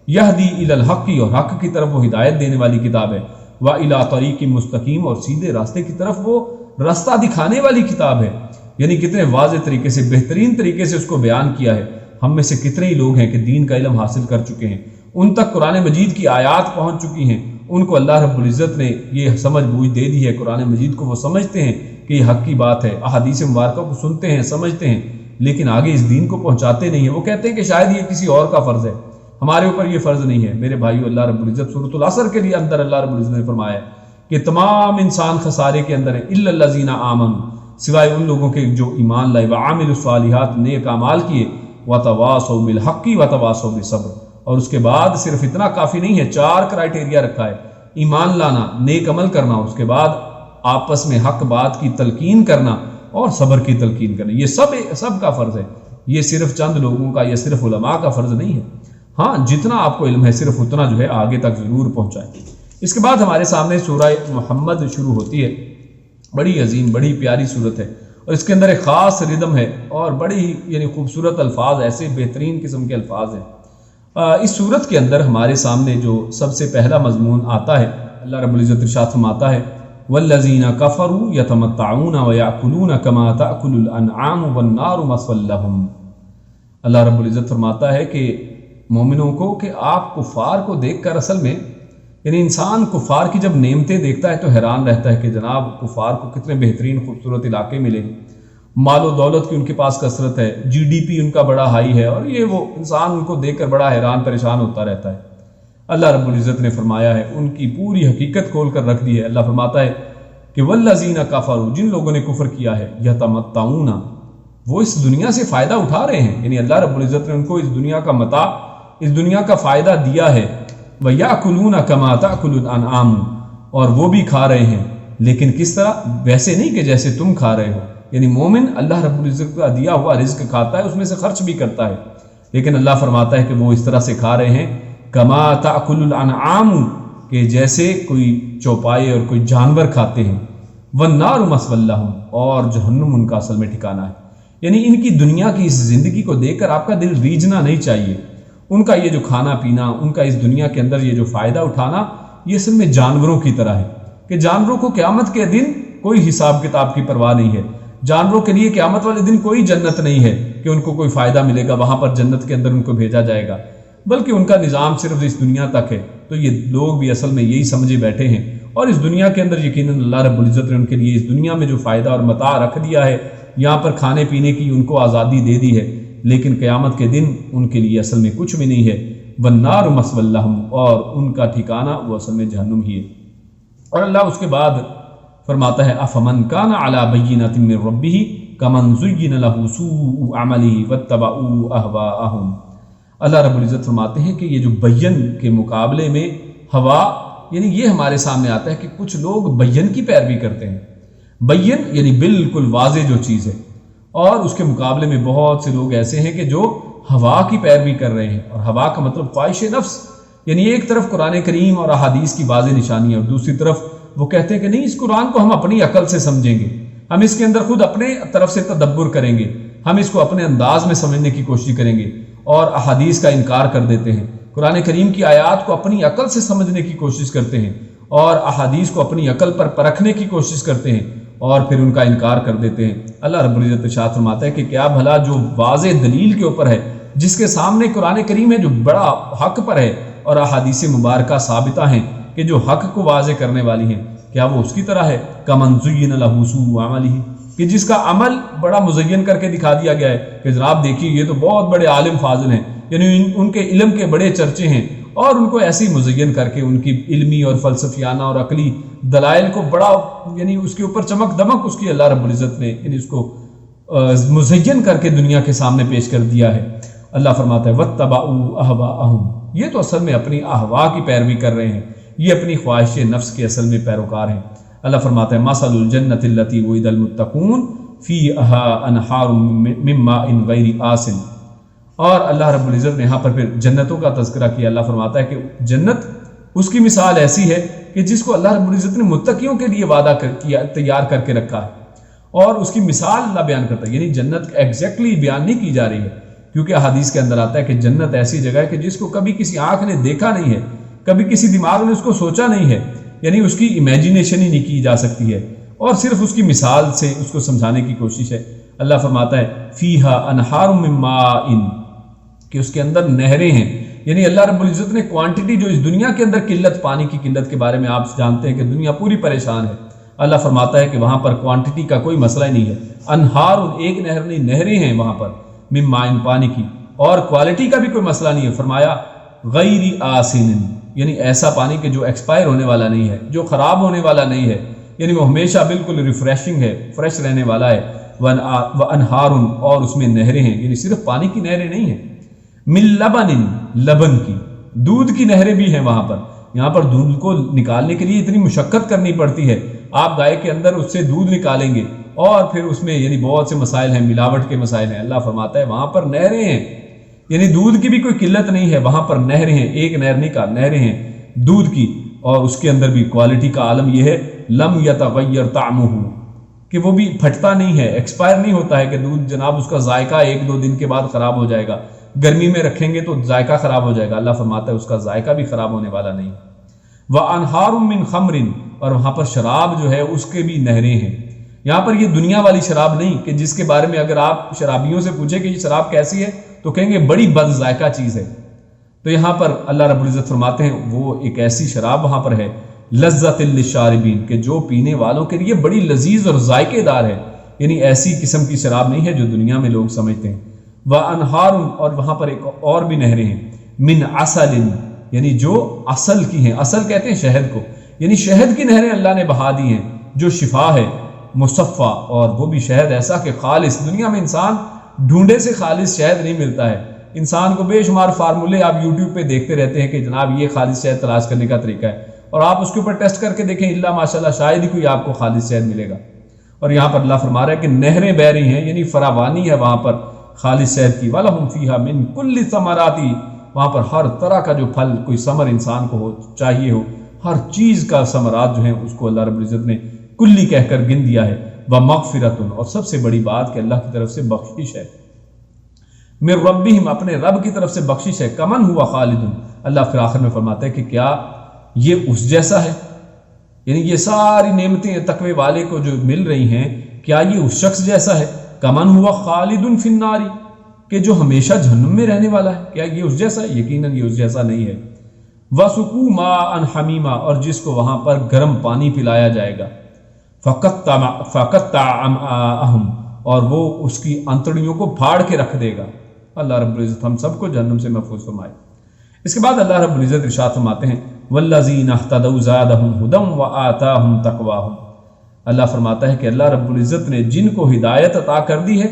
یہدی الی الحق، اور حق کی طرف وہ ہدایت دینے والی کتاب ہے، والی طریق مستقیم، اور سیدھے راستے کی طرف وہ راستہ دکھانے والی کتاب ہے۔ یعنی کتنے واضح طریقے سے، بہترین طریقے سے اس کو بیان کیا ہے۔ ہم میں سے کتنے ہی لوگ ہیں کہ دین کا علم حاصل کر چکے ہیں، ان تک قرآن مجید کی آیات پہنچ چکی ہیں، ان کو اللہ رب العزت نے یہ سمجھ بوجھ دے دی ہے، قرآن مجید کو وہ سمجھتے ہیں کہ یہ حق کی بات ہے، احادیث مبارکہ کو سنتے ہیں، سمجھتے ہیں، لیکن آگے اس دین کو پہنچاتے نہیں ہیں۔ وہ کہتے ہیں کہ شاید یہ کسی اور کا فرض ہے، ہمارے اوپر یہ فرض نہیں ہے۔ میرے بھائیو، اللہ رب العزت سورۃ العصر کے لیے اندر اللہ رب العزت نے فرمایا کہ تمام انسان خسارے کے اندر ہیں، الا الذین آمنوا، سوائے ان لوگوں کے جو ایمان لائے، وعملوا الصالحات، نیک اعمال کیے، وتواصوا بالحق وتواصوا بالصبر، اور اس کے بعد صرف اتنا کافی نہیں ہے، 4 کرائٹیریا رکھا ہے: ایمان لانا، نیک عمل کرنا، اس کے بعد آپس میں حق بات کی تلقین کرنا اور صبر کی تلقین کرنا۔ یہ سب کا فرض ہے، یہ صرف چند لوگوں کا یا صرف علماء کا فرض نہیں ہے۔ ہاں جتنا آپ کو علم ہے صرف اتنا جو ہے آگے تک ضرور پہنچائیں۔ اس کے بعد ہمارے سامنے سورہ محمد شروع ہوتی ہے، بڑی عظیم بڑی پیاری صورت ہے، اور اس کے اندر ایک خاص ردم ہے اور بڑی یعنی خوبصورت الفاظ، ایسے بہترین قسم کے الفاظ ہیں۔ اس صورت کے اندر ہمارے سامنے جو سب سے پہلا مضمون آتا ہے، اللہ رب العزت ارشاد فرماتا ہے والذین کفروا یتمتعون ویأکلون کما تأکل الانعام والنار مثوی لہم۔ اللہ رب العزت فرماتا ہے کہ مومنوں کو کہ آپ کفار کو دیکھ کر، اصل میں یعنی انسان کفار کی جب نعمتیں دیکھتا ہے تو حیران رہتا ہے کہ جناب کفار کو کتنے بہترین خوبصورت علاقے ملے، مال و دولت کی ان کے پاس کثرت ہے، جی ڈی پی ان کا بڑا ہائی ہے، اور یہ وہ انسان ان کو دیکھ کر بڑا حیران پریشان ہوتا رہتا ہے۔ اللہ رب العزت نے فرمایا ہے، ان کی پوری حقیقت کھول کر رکھ دی ہے۔ اللہ فرماتا ہے کہ والذین کفروا، جن لوگوں نے کفر کیا ہے، یتمتعون، وہ اس دنیا سے فائدہ اٹھا رہے ہیں، یعنی اللہ رب العزت نے ان کو اس دنیا کا متاع، اس دنیا کا فائدہ دیا ہے۔ وَيَأْكُلُونَ كَمَا تَأْكُلُ الْأَنْعَامُ، اور وہ بھی کھا رہے ہیں، لیکن کس طرح؟ ویسے نہیں کہ جیسے تم کھا رہے ہو، یعنی مومن اللہ رب العزت کا دیا ہوا رزق کھاتا ہے، اس میں سے خرچ بھی کرتا ہے، لیکن اللہ فرماتا ہے کہ وہ اس طرح سے کھا رہے ہیں کما تأکل الانعام، کہ جیسے کوئی چوپائے اور کوئی جانور کھاتے ہیں، والنار مثوی لہم، اور جہنم ان کا اصل میں ٹھکانہ ہے۔ یعنی ان کی دنیا کی اس زندگی کو دیکھ کر آپ کا دل ریجھنا نہیں چاہیے۔ ان کا یہ جو کھانا پینا، ان کا اس دنیا کے اندر یہ جو فائدہ اٹھانا، یہ اصل میں جانوروں کی طرح ہے کہ جانوروں کو قیامت کے دن کوئی حساب کتاب کی پرواہ نہیں ہے۔ جانوروں کے لیے قیامت والے دن کوئی جنت نہیں ہے کہ ان کو کوئی فائدہ ملے گا، وہاں پر جنت کے اندر ان کو بھیجا جائے گا، بلکہ ان کا نظام صرف اس دنیا تک ہے۔ تو یہ لوگ بھی اصل میں یہی سمجھے بیٹھے ہیں، اور اس دنیا کے اندر یقیناً اللہ رب العزت نے ان کے لیے اس دنیا میں جو فائدہ اور متاع رکھ دیا ہے، یہاں پر کھانے پینے کی ان کو آزادی دے دی ہے، لیکن قیامت کے دن ان کے لیے اصل میں کچھ بھی نہیں ہے۔ والنار مثوی لہم، اور ان کا ٹھکانہ وہ اصل میں جہنم ہی ہے۔ اور اللہ اس کے بعد فرماتا ہے افمن کان علی بینۃ من ربہ کمن زین لہ سوء عملہ واتبعوا اہواءہم۔ اللہ رب العزت فرماتے ہیں کہ یہ جو بین کے مقابلے میں ہوا، یعنی یہ ہمارے سامنے آتا ہے کہ کچھ لوگ بین کی پیروی کرتے ہیں۔ بین یعنی بالکل واضح جو چیز ہے، اور اس کے مقابلے میں بہت سے لوگ ایسے ہیں کہ جو ہوا کی پیروی کر رہے ہیں، اور ہوا کا مطلب خواہش نفس، یعنی ایک طرف قرآن کریم اور احادیث کی واضح نشانی ہے، اور دوسری طرف وہ کہتے ہیں کہ نہیں، اس قرآن کو ہم اپنی عقل سے سمجھیں گے، ہم اس کے اندر خود اپنے طرف سے تدبر کریں گے، ہم اس کو اپنے انداز میں سمجھنے کی کوشش کریں گے، اور احادیث کا انکار کر دیتے ہیں۔ قرآن کریم کی آیات کو اپنی عقل سے سمجھنے کی کوشش کرتے ہیں، اور احادیث کو اپنی عقل پر پرکھنے کی کوشش کرتے ہیں، اور پھر ان کا انکار کر دیتے ہیں۔ اللہ رب العزت ارشاد فرماتا ہے کہ کیا بھلا جو واضح دلیل کے اوپر ہے، جس کے سامنے قرآن کریم ہے جو بڑا حق پر ہے، اور احادیث مبارکہ ثابتہ ہیں کہ جو حق کو واضح کرنے والی ہیں، کیا وہ اس کی طرح ہے کمن زین لہ سوء عملہ، کہ جس کا عمل بڑا مزین کر کے دکھا دیا گیا ہے کہ جناب دیکھیے یہ تو بہت بڑے عالم فاضل ہیں، یعنی ان کے علم کے بڑے چرچے ہیں، اور ان کو ایسی مزین کر کے ان کی علمی اور فلسفیانہ اور عقلی دلائل کو بڑا، یعنی اس کے اوپر چمک دمک اس کی اللہ رب العزت نے یعنی اس کو مزین کر کے دنیا کے سامنے پیش کر دیا ہے۔ اللہ فرماتا ہے وَاتَّبَعُوا أَهْوَاءَهُمْ، یہ تو اصل میں اپنی احوا کی پیروی کر رہے ہیں، یہ اپنی خواہش نفس کے اصل میں پیروکار ہیں۔ اللہ فرماتا ہے مَثَلُ الْجَنَّةِ الَّتِي وُعِدَ الْمُتَّقُونَ فِيهَا أَنْهَارٌ مِّن مَّاءٍ غَيْرِ آسِنٍ۔ اور اللہ رب العزت نے یہاں پر پھر جنتوں کا تذکرہ کیا۔ اللہ فرماتا ہے کہ جنت اس کی مثال ایسی ہے کہ جس کو اللہ رب العزت نے متقیوں کے لیے وعدہ کیا، تیار کر کے رکھا ہے، اور اس کی مثال اللہ بیان کرتا ہے، یعنی جنت ایگزیکٹلی بیان نہیں کی جا رہی ہے، کیونکہ حدیث کے اندر آتا ہے کہ جنت ایسی جگہ ہے کہ جس کو کبھی کسی آنکھ نے دیکھا نہیں ہے، کبھی کسی دماغ نے اس کو سوچا نہیں ہے، یعنی اس کی امیجینیشن ہی نہیں کی جا سکتی ہے، اور صرف اس کی مثال سے اس کو سمجھانے کی کوشش ہے۔ اللہ فرماتا ہے فیہا انہار من ماء، کہ اس کے اندر نہریں ہیں، یعنی اللہ رب العزت نے کوانٹٹی جو اس دنیا کے اندر قلت، پانی کی قلت کے بارے میں آپ جانتے ہیں کہ دنیا پوری پریشان ہے، اللہ فرماتا ہے کہ وہاں پر کوانٹٹی کا کوئی مسئلہ ہی نہیں ہے، انہار، ایک نہر نہیں، نہریں ہیں وہاں پر، من ماء، پانی کی، اور کوالٹی کا بھی کوئی مسئلہ نہیں ہے۔ فرمایا غیر آسن، یعنی ایسا پانی کہ جو ایکسپائر ہونے والا نہیں ہے، جو خراب ہونے والا نہیں ہے، یعنی وہ ہمیشہ بالکل ریفریشنگ ہے، فریش رہنے والا ہے۔ وانہار، اور اس میں نہریں ہیں، یعنی صرف پانی کی نہریں نہیں ہیں، من لبن، لبن کی، دودھ کی نہریں بھی ہیں وہاں پر۔ یہاں پر دودھ کو نکالنے کے لیے اتنی مشقت کرنی پڑتی ہے، آپ گائے کے اندر اس سے دودھ نکالیں گے، اور پھر اس میں یعنی بہت سے مسائل ہیں، ملاوٹ کے مسائل ہیں۔ اللہ فرماتا ہے وہاں پر نہریں ہیں، یعنی دودھ کی بھی کوئی قلت نہیں ہے، وہاں پر نہریں ہیں، ایک نہر نہیں کہا، نہریں ہیں دودھ کی، اور اس کے اندر بھی کوالٹی کا عالم یہ ہے لم یتغیر طعمہ، کہ وہ بھی پھٹتا نہیں ہے، ایکسپائر نہیں ہوتا ہے کہ دودھ جناب اس کا ذائقہ 1-2 دن کے بعد خراب ہو جائے گا، گرمی میں رکھیں گے تو ذائقہ خراب ہو جائے گا۔ اللہ فرماتا ہے اس کا ذائقہ بھی خراب ہونے والا نہیں۔ وَأَنْهَارٌ مِّنْ خَمْرٍ، اور وہاں پر شراب جو ہے اس کے بھی نہریں ہیں۔ یہاں پر یہ دنیا والی شراب نہیں کہ جس کے بارے میں اگر آپ شرابیوں سے پوچھیں کہ یہ شراب کیسی ہے تو کہیں گے بڑی بد ذائقہ چیز ہے۔ تو یہاں پر اللہ رب العزت فرماتے ہیں وہ ایک ایسی شراب وہاں پر ہے لذت للشاربین، کہ جو پینے والوں کے لیے بڑی لذیذ اور ذائقے دار ہے، یعنی ایسی قسم کی شراب نہیں ہے جو دنیا میں لوگ سمجھتے ہیں۔ وَأَنْهَارٌ، اور وہاں پر ایک اور بھی نہریں ہیں، من عسل، یعنی جو اصل کی ہیں، اصل کہتے ہیں شہد کو، یعنی شہد کی نہریں اللہ نے بہا دی ہیں جو شفا ہے، مصفا، اور وہ بھی شہد ایسا کہ خالص، دنیا میں انسان ڈھونڈے سے خالص شہد نہیں ملتا ہے، انسان کو بے شمار فارمولے آپ یوٹیوب پہ دیکھتے رہتے ہیں کہ جناب یہ خالص شہد تلاش کرنے کا طریقہ ہے، اور آپ اس کے اوپر ٹیسٹ کر کے دیکھیں اللہ ماشاءاللہ شاید ہی کوئی آپ کو خالص شہد ملے گا۔ اور یہاں پر اللہ فرما رہا ہے کہ نہریں بہ رہی ہیں، یعنی فراوانی ہے وہاں پر خالص شہد کی۔ وَلَهُمْ فِيهَا مِن كُلِّ ثَمَرَاتِ، وہاں پر ہر طرح کا جو پھل کوئی ثمر انسان کو ہو چاہیے ہو، ہر چیز کا ثمرات جو ہیں اس کو اللہ رب العزت نے کلی کہہ کر گن دیا ہے۔ وَمَغْفِرَةٌ، اور سب سے بڑی بات کہ اللہ کی طرف سے بخشش ہے، من ربہم، اپنے رب کی طرف سے بخشش ہے، کمن ہوا خالد، اللہ پھر آخر میں فرماتا ہے کہ کیا یہ اس جیسا ہے، یعنی یہ ساری نعمتیں تقوی والے کو جو مل رہی ہیں کیا یہ اس شخص جیسا ہے، کمن ہوا خالد فی النار، کہ جو ہمیشہ جہنم میں رہنے والا ہے، کیا یہ اس جیسا ہے؟ یقیناً یہ اس جیسا نہیں ہے۔ وَسُقُوا مَاءً حَمِيمًا، اور جس کو وہاں پر گرم پانی پلایا جائے گا، فَقَطَّعَ أَمْعَاءَهُمْ، اور وہ اس کی انتڑیوں کو پھاڑ کے رکھ دے گا۔ اللہ رب العزت ہم سب کو جہنم سے محفوظ فرمائے۔ اس کے بعد اللہ رب العزت ارشاد فرماتے ہیں وَالَّذِينَ اهْتَدَوْا زَادَهُمْ هُدًى وَآتَاهُمْ تَقْوَاهُمْ، اللہ فرماتا ہے کہ اللہ رب العزت نے جن کو ہدایت عطا کر دی ہے،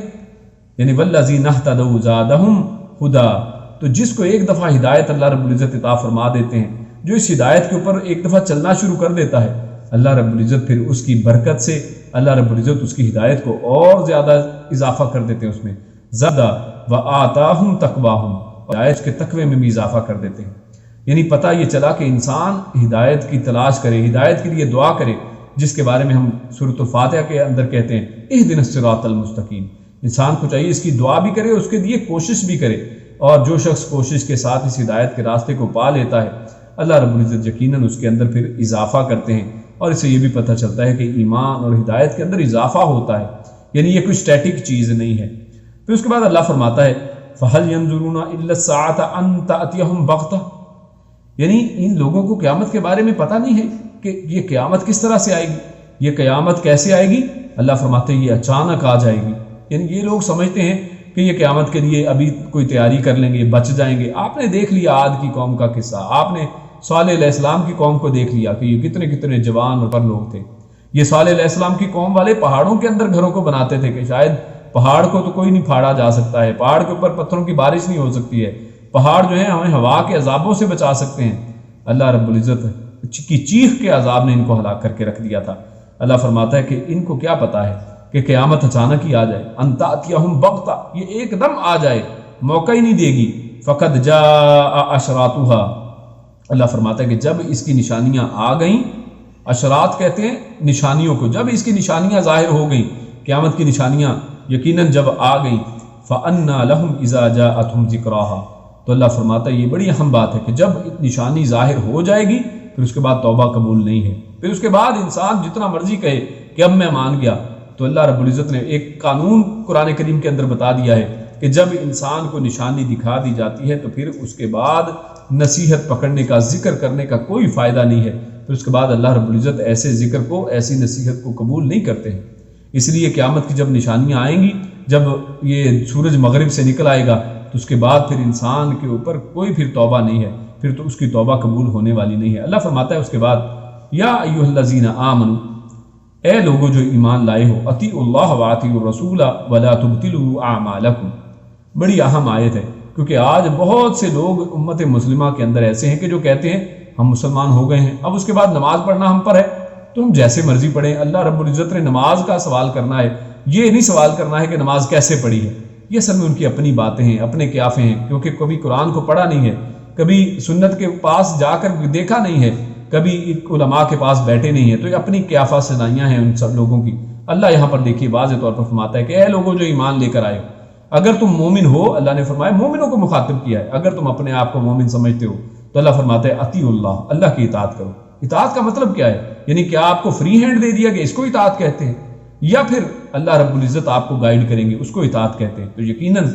یعنی وَالَّذِينَ اهْتَدَوْا زَادَهُمْ هُدًى، تو جس کو ایک دفعہ ہدایت اللہ رب العزت عطا فرما دیتے ہیں، جو اس ہدایت کے اوپر ایک دفعہ چلنا شروع کر دیتا ہے، اللہ رب العزت پھر اس کی برکت سے اللہ رب العزت اس کی ہدایت کو اور زیادہ اضافہ کر دیتے ہیں، اس میں زیادہ وَآتَاهُمْ تَقْوَاهُمْ، ہدایت کے تقوی میں بھی اضافہ کر دیتے ہیں۔ یعنی پتہ یہ چلا کہ انسان ہدایت کی تلاش کرے، ہدایت کے لیے دعا کرے، جس کے بارے میں ہم سورۃ الفاتحہ کے اندر کہتے ہیں اہدنا الصراط المستقیم۔ انسان کو چاہیے اس کی دعا بھی کرے، اس کے لیے کوشش بھی کرے، اور جو شخص کوشش کے ساتھ اس ہدایت کے راستے کو پا لیتا ہے اللہ رب العزت یقیناً اس کے اندر پھر اضافہ کرتے ہیں، اور اس سے یہ بھی پتہ چلتا ہے کہ ایمان اور ہدایت کے اندر اضافہ ہوتا ہے، یعنی یہ کوئی اسٹیٹک چیز نہیں ہے۔ پھر اس کے بعد اللہ فرماتا ہے فَهَلْ يَنظُرُونَ إِلَّا السَّاعَةَ أَن تَأْتِيَهُمْ بَغْتَةً، یعنی ان لوگوں کو قیامت کے بارے میں پتہ نہیں ہے کہ یہ قیامت کس طرح سے آئے گی، یہ قیامت کیسے آئے گی۔ اللہ فرماتے ہیں یہ اچانک آ جائے گی، یعنی یہ لوگ سمجھتے ہیں کہ یہ قیامت کے لیے ابھی کوئی تیاری کر لیں گے، بچ جائیں گے۔ آپ نے دیکھ لیا عاد کی قوم کا قصہ، آپ نے صالح علیہ السلام کی قوم کو دیکھ لیا کہ یہ کتنے کتنے جوان اور پر لوگ تھے۔ یہ صالح علیہ السلام کی قوم والے پہاڑوں کے اندر گھروں کو بناتے تھے کہ شاید پہاڑ کو تو کوئی نہیں پھاڑا جا سکتا ہے، پہاڑ کے اوپر پتھروں کی بارش نہیں ہو سکتی ہے، پہاڑ جو ہیں ہمیں ہوا کے عذابوں سے بچا سکتے ہیں۔ اللہ رب العزت کی چیخ کے عذاب نے ان کو ہلاک کر کے رکھ دیا تھا۔ اللہ فرماتا ہے کہ ان کو کیا پتا ہے کہ قیامت اچانک ہی آ جائے، ان تأتیہم بغتہ، یہ ایک دم آ جائے، موقع ہی نہیں دے گی۔ فقد جاء اشراطها، اللہ فرماتا ہے کہ جب اس کی نشانیاں آ گئیں، اشرات کہتے ہیں نشانیوں کو، جب اس کی نشانیاں ظاہر ہو گئیں، قیامت کی نشانیاں یقیناً جب آ گئیں، فَأَنَّا لَهُمْ إِذَا جَاءَتْهُمْ ذِكْرَاهَا، تو اللہ فرماتا ہے یہ بڑی اہم بات ہے کہ جب نشانی ظاہر ہو جائے گی پھر اس کے بعد توبہ قبول نہیں ہے، پھر اس کے بعد انسان جتنا مرضی کہے کہ اب میں مان گیا، تو اللہ رب العزت نے ایک قانون قرآن کریم کے اندر بتا دیا ہے کہ جب انسان کو نشانی دکھا دی جاتی ہے تو پھر اس کے بعد نصیحت پکڑنے کا، ذکر کرنے کا کوئی فائدہ نہیں ہے، پھر اس کے بعد اللہ رب العزت ایسے ذکر کو، ایسی نصیحت کو قبول نہیں کرتے ہیں۔ اس لیے قیامت کی جب نشانیاں آئیں گی، جب یہ سورج مغرب سے نکل آئے گا تو اس کے بعد پھر انسان کے اوپر کوئی پھر توبہ نہیں ہے، پھر تو اس کی توبہ قبول ہونے والی نہیں ہے۔ اللہ فرماتا ہے اس کے بعد یا ایھا الذین آمنوا، اے لوگوں جو ایمان لائے ہو، اطیعوا اللہ واطیعوا الرسول ولا تبطلوا اعمالکم، بڑی اہم آیت ہے، کیونکہ آج بہت سے لوگ امت مسلمہ کے اندر ایسے ہیں کہ جو کہتے ہیں ہم مسلمان ہو گئے ہیں، اب اس کے بعد نماز پڑھنا ہم پر ہے تو ہم جیسے مرضی پڑھیں۔ اللہ رب العزت نے نماز کا سوال کرنا ہے، یہ نہیں سوال کرنا ہے کہ نماز کیسے پڑھی ہے۔ یہ اصل میں ان کی اپنی باتیں ہیں، اپنے قیافے ہیں، کیونکہ کبھی قرآن کو پڑھا نہیں ہے، کبھی سنت کے پاس جا کر دیکھا نہیں ہے، کبھی علماء کے پاس بیٹھے نہیں ہیں، تو یہ اپنی قیافہ سنائیاں ہیں ان سب لوگوں کی۔ اللہ یہاں پر دیکھیے واضح طور پر فرماتا ہے کہ اے لوگوں جو ایمان لے کر آئے ہو، اگر تم مومن ہو، اللہ نے فرمایا مومنوں کو مخاطب کیا ہے، اگر تم اپنے آپ کو مومن سمجھتے ہو تو اللہ فرماتا ہے اطیعوا اللہ، اللہ کی اطاعت کرو۔ اطاعت کا مطلب کیا ہے؟ یعنی کیا آپ کو فری ہینڈ دے دیا کہ اس کو اطاعت کہتے ہیں، یا پھر اللہ رب العزت آپ کو گائیڈ کریں گے اس کو اطاعت کہتے ہیں؟ تو یقیناً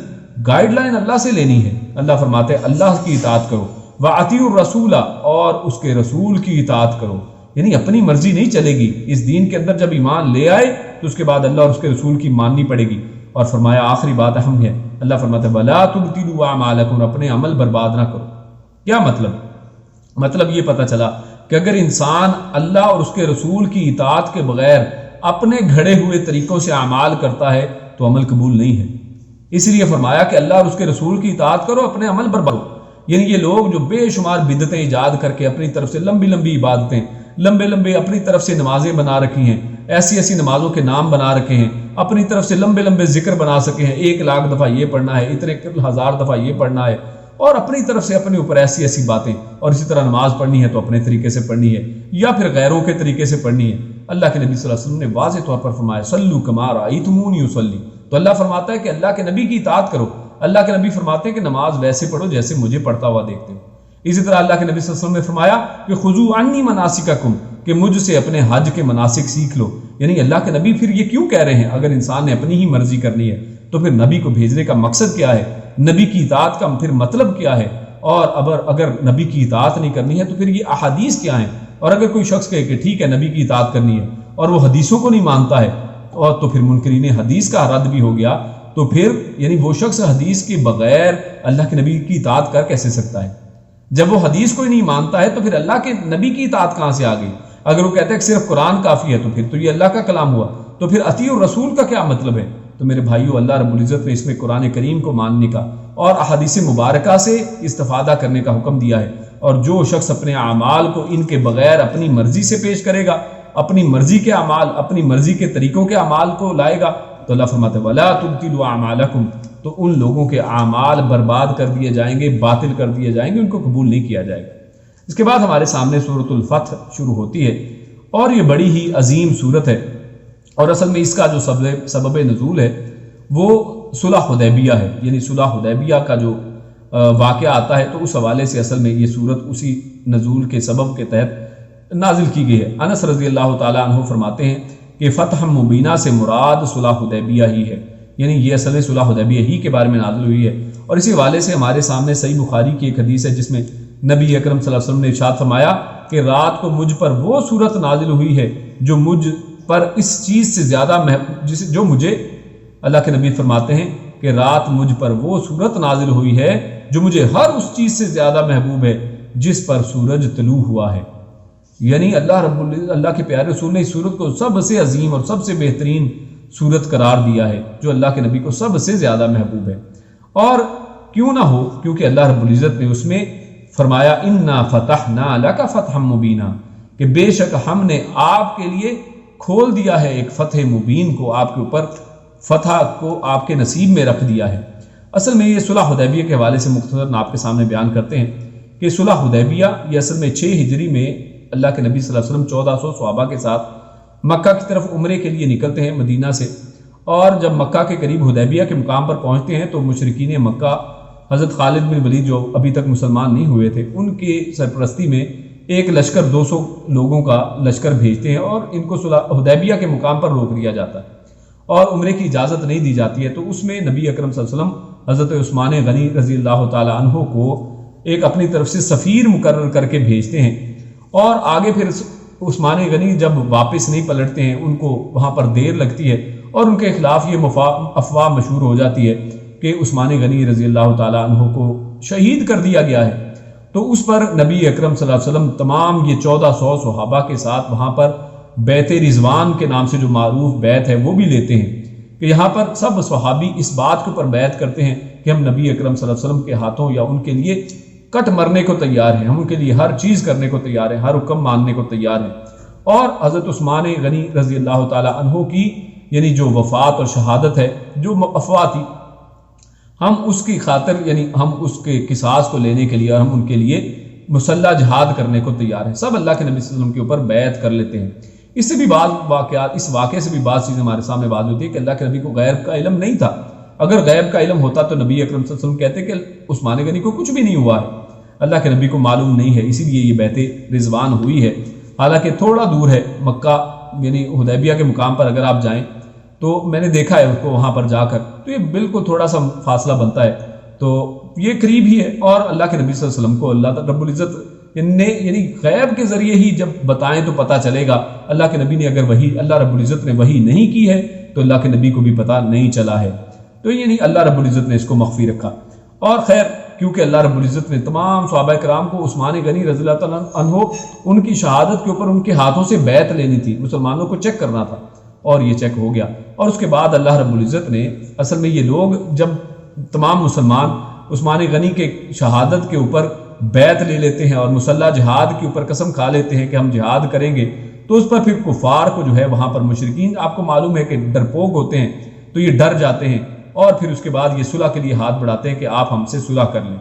گائیڈ لائن اللہ سے لینی ہے۔ اللہ فرماتے ہیں اللہ کی اطاعت کرو، وَأَطِيعُوا الرَّسُولَ، اور اس کے رسول کی اطاعت کرو، یعنی اپنی مرضی نہیں چلے گی۔ اس دین کے اندر جب ایمان لے آئے تو اس کے بعد اللہ اور اس کے رسول کی ماننی پڑے گی۔ اور فرمایا آخری بات اہم ہے، اللہ فرماتا ہے وَلَا تُبْطِلُوا أَعْمَالَكُمْ، اپنے عمل برباد نہ کرو۔ کیا مطلب یہ پتہ چلا کہ اگر انسان اللہ اور اس کے رسول کی اطاعت کے بغیر اپنے گھڑے ہوئے طریقوں سے اعمال کرتا ہے تو عمل قبول نہیں ہے۔ اس لیے فرمایا کہ اللہ اور اس کے رسول کی اطاعت کرو، اپنے عمل برباد کرو۔ یعنی یہ لوگ جو بے شمار بدعتیں ایجاد کر کے اپنی طرف سے لمبی عبادتیں، لمبے اپنی طرف سے نمازیں بنا رکھی ہیں، ایسی نمازوں کے نام بنا رکھے ہیں، اپنی طرف سے لمبے ذکر بنا سکے ہیں، 1,00,000 دفعہ یہ پڑھنا ہے، اتنے 1,000 دفعہ یہ پڑھنا ہے، اور اپنی طرف سے اپنے اوپر ایسی باتیں، اور اسی طرح نماز پڑھنی ہے تو اپنے طریقے سے پڑھنی ہے یا پھر غیروں کے طریقے سے پڑھنی ہے۔ اللہ کے نبی صلی اللہ علیہ وسلم نے واضح طور پر فرمایا صلو کما رأیتمونی اصلی، تو اللہ فرماتا ہے کہ اللہ کے نبی کی اطاعت کرو۔ اللہ کے نبی فرماتے ہیں کہ نماز ویسے پڑھو جیسے مجھے پڑھتا ہوا دیکھتے ہو۔ اسی طرح اللہ کے نبی صلی اللہ علیہ وسلم نے فرمایا کہ خذوا عنی مناسککم، کہ مجھ سے اپنے حج کے مناسک سیکھ لو۔ یعنی اللہ کے نبی پھر یہ کیوں کہہ رہے ہیں؟ اگر انسان نے اپنی ہی مرضی کرنی ہے تو پھر نبی کو بھیجنے کا مقصد کیا ہے؟ نبی کی اطاعت کا پھر مطلب کیا ہے؟ اور اگر نبی کی اطاعت نہیں کرنی ہے تو پھر یہ احادیث کیا ہیں؟ اور اگر کوئی شخص کہے کہ ٹھیک ہے نبی کی اطاعت کرنی ہے اور وہ حدیثوں کو نہیں مانتا ہے، اور تو پھر منکرین حدیث کا رد بھی ہو گیا، تو پھر یعنی وہ شخص حدیث کے بغیر اللہ کے نبی کی اطاعت کر کیسے سکتا ہے؟ جب وہ حدیث کو ہی نہیں مانتا ہے تو پھر اللہ کے نبی کی اطاعت کہاں سے آ گئی؟ اگر وہ کہتا ہے کہ صرف قرآن کافی ہے تو پھر تو یہ اللہ کا کلام ہوا، تو پھر اطیعوا الرسول کا کیا مطلب ہے؟ تو میرے بھائیو، اللہ رب العزت نے اس میں قرآن کریم کو ماننے کا اور احادیث مبارکہ سے استفادہ کرنے کا حکم دیا ہے، اور جو شخص اپنے اعمال کو ان کے بغیر اپنی مرضی سے پیش کرے گا، اپنی مرضی کے اعمال، اپنی مرضی کے طریقوں کے اعمال کو لائے گا، تو اللہ فرماتا ہے وَلَا تُبْطِلُوا أَعْمَالَكُمْ، تو ان لوگوں کے اعمال برباد کر دیے جائیں گے، باطل کر دیے جائیں گے، ان کو قبول نہیں کیا جائے گا۔ اس کے بعد ہمارے سامنے سورۃ الفتح شروع ہوتی ہے، اور یہ بڑی ہی عظیم سورت ہے، اور اصل میں اس کا جو سبب نزول ہے وہ صلح حدیبیہ ہے۔ یعنی صلح حدیبیہ کا جو واقعہ آتا ہے تو اس حوالے سے اصل میں یہ سورت اسی نزول کے سبب کے تحت نازل کی گئی ہے۔ انس رضی اللہ تعالیٰ عنہ فرماتے ہیں کہ فتح مبینہ سے مراد صلح حدیبیہ ہی ہے، یعنی یہ اصل صلح حدیبیہ ہی کے بارے میں نازل ہوئی ہے۔ اور اسی حوالے سے ہمارے سامنے صحیح بخاری کی ایک حدیث ہے جس میں نبی اکرم صلی اللہ علیہ وسلم نے ارشاد فرمایا کہ رات کو مجھ پر وہ سورت نازل ہوئی ہے جو مجھ پر اس چیز سے زیادہ جو مجھے، اللہ کے نبی فرماتے ہیں کہ رات مجھ پر وہ سورت نازل ہوئی ہے جو مجھے ہر اس چیز سے زیادہ محبوب ہے جس پر سورج طلوع ہوا ہے۔ یعنی اللہ کے پیارے رسول نے اس سورت کو سب سے عظیم اور سب سے بہترین سورت قرار دیا ہے جو اللہ کے نبی کو سب سے زیادہ محبوب ہے۔ اور کیوں نہ ہو، کیونکہ اللہ رب العزت نے اس میں فرمایا انا فتحنا لک فتحا مبینا، کہ بے شک ہم نے آپ کے لیے کھول دیا ہے ایک فتح مبین کو، آپ کے اوپر فتح کو آپ کے نصیب میں رکھ دیا ہے۔ اصل میں یہ صلح حدیبیہ کے حوالے سے مختصراً آپ کے سامنے بیان کرتے ہیں کہ صلح حدیبیہ یہ اصل میں 6 ہجری میں اللہ کے نبی صلی اللہ علیہ وسلم 1400 صحابہ کے ساتھ مکہ کی طرف عمرے کے لیے نکلتے ہیں مدینہ سے، اور جب مکہ کے قریب حدیبیہ کے مقام پر پہنچتے ہیں تو مشرکین مکہ حضرت خالد بن ولید جو ابھی تک مسلمان نہیں ہوئے تھے، ان کی سرپرستی میں ایک لشکر 200 لوگوں کا لشکر بھیجتے ہیں اور ان کو صلح حدیبیہ کے مقام پر روک لیا جاتا ہے اور عمرے کی اجازت نہیں دی جاتی ہے۔ تو اس میں نبی اکرم صلی اللہ علیہ وسلم حضرت عثمان غنی رضی اللہ تعالیٰ عنہ کو ایک اپنی طرف سے سفیر مقرر کر کے بھیجتے ہیں، اور آگے پھر عثمان غنی جب واپس نہیں پلٹتے ہیں، ان کو وہاں پر دیر لگتی ہے اور ان کے خلاف یہ افواہ مشہور ہو جاتی ہے کہ عثمان غنی رضی اللہ تعالیٰ عنہ کو شہید کر دیا گیا ہے۔ تو اس پر نبی اکرم صلی اللہ علیہ وسلم تمام یہ 1400 صحابہ کے ساتھ وہاں پر بیت رضوان کے نام سے جو معروف بیت ہے وہ بھی لیتے ہیں، کہ یہاں پر سب صحابی اس بات کے اوپر بیعت کرتے ہیں کہ ہم نبی اکرم صلی اللہ علیہ وسلم کے ہاتھوں یا ان کے لیے کٹ مرنے کو تیار ہیں، ہم ان کے لیے ہر چیز کرنے کو تیار ہیں، ہر حکم ماننے کو تیار ہیں۔ اور حضرت عثمان غنی رضی اللہ تعالیٰ عنہ کی یعنی جو وفات اور شہادت ہے، جو افواہ تھی، ہم اس کی خاطر یعنی ہم اس کے قصاص کو لینے کے لیے اور ہم ان کے لیے مسلح جہاد کرنے کو تیار ہیں۔ سب اللہ کے نبی صلی اللہ علیہ وسلم کے اوپر بیعت کر لیتے ہیں۔ اس سے بھی بعض واقعات، اس واقعے سے بھی بعض چیزیں ہمارے سامنے بات ہوتی ہے کہ اللہ کے نبی کو غیب کا علم نہیں تھا۔ اگر غیب کا علم ہوتا تو نبی اکرم صلی اللہ علیہ وسلم کہتے کہ عثمان غنی کو کچھ بھی نہیں ہوا ہے، اللہ کے نبی کو معلوم نہیں ہے، اسی لیے یہ بیعت رضوان ہوئی ہے۔ حالانکہ تھوڑا دور ہے مکہ، یعنی حدیبیہ کے مقام پر اگر آپ جائیں تو میں نے دیکھا ہے اس کو وہاں پر جا کر، تو یہ بالکل تھوڑا سا فاصلہ بنتا ہے، تو یہ قریب ہی ہے۔ اور اللہ کے نبی صلی اللہ علیہ وسلم کو اللہ رب العزت نے یعنی غیب کے ذریعے ہی جب بتائیں تو پتہ چلے گا۔ اللہ کے نبی نے اگر وحی، اللہ رب العزت نے وحی نہیں کی ہے تو اللہ کے نبی کو بھی پتہ نہیں چلا ہے، تو یعنی اللہ رب العزت نے اس کو مخفی رکھا۔ اور خیر، کیونکہ اللہ رب العزت نے تمام صحابہ کرام کو عثمان غنی رضی اللہ تعالیٰ عنہ ان کی شہادت کے اوپر ان کے ہاتھوں سے بیعت لینی تھی، مسلمانوں کو چیک کرنا تھا، اور یہ چیک ہو گیا۔ اور اس کے بعد اللہ رب العزت نے، اصل میں یہ لوگ جب تمام مسلمان عثمان غنی کے شہادت کے اوپر بیعت لے لیتے ہیں اور مسلح جہاد کے اوپر قسم کھا لیتے ہیں کہ ہم جہاد کریں گے، تو اس پر پھر کفار کو جو ہے وہاں پر مشرکین، آپ کو معلوم ہے کہ ڈرپوک ہوتے ہیں، تو یہ ڈر جاتے ہیں اور پھر اس کے بعد یہ صلح کے لیے ہاتھ بڑھاتے ہیں کہ آپ ہم سے صلح کر لیں،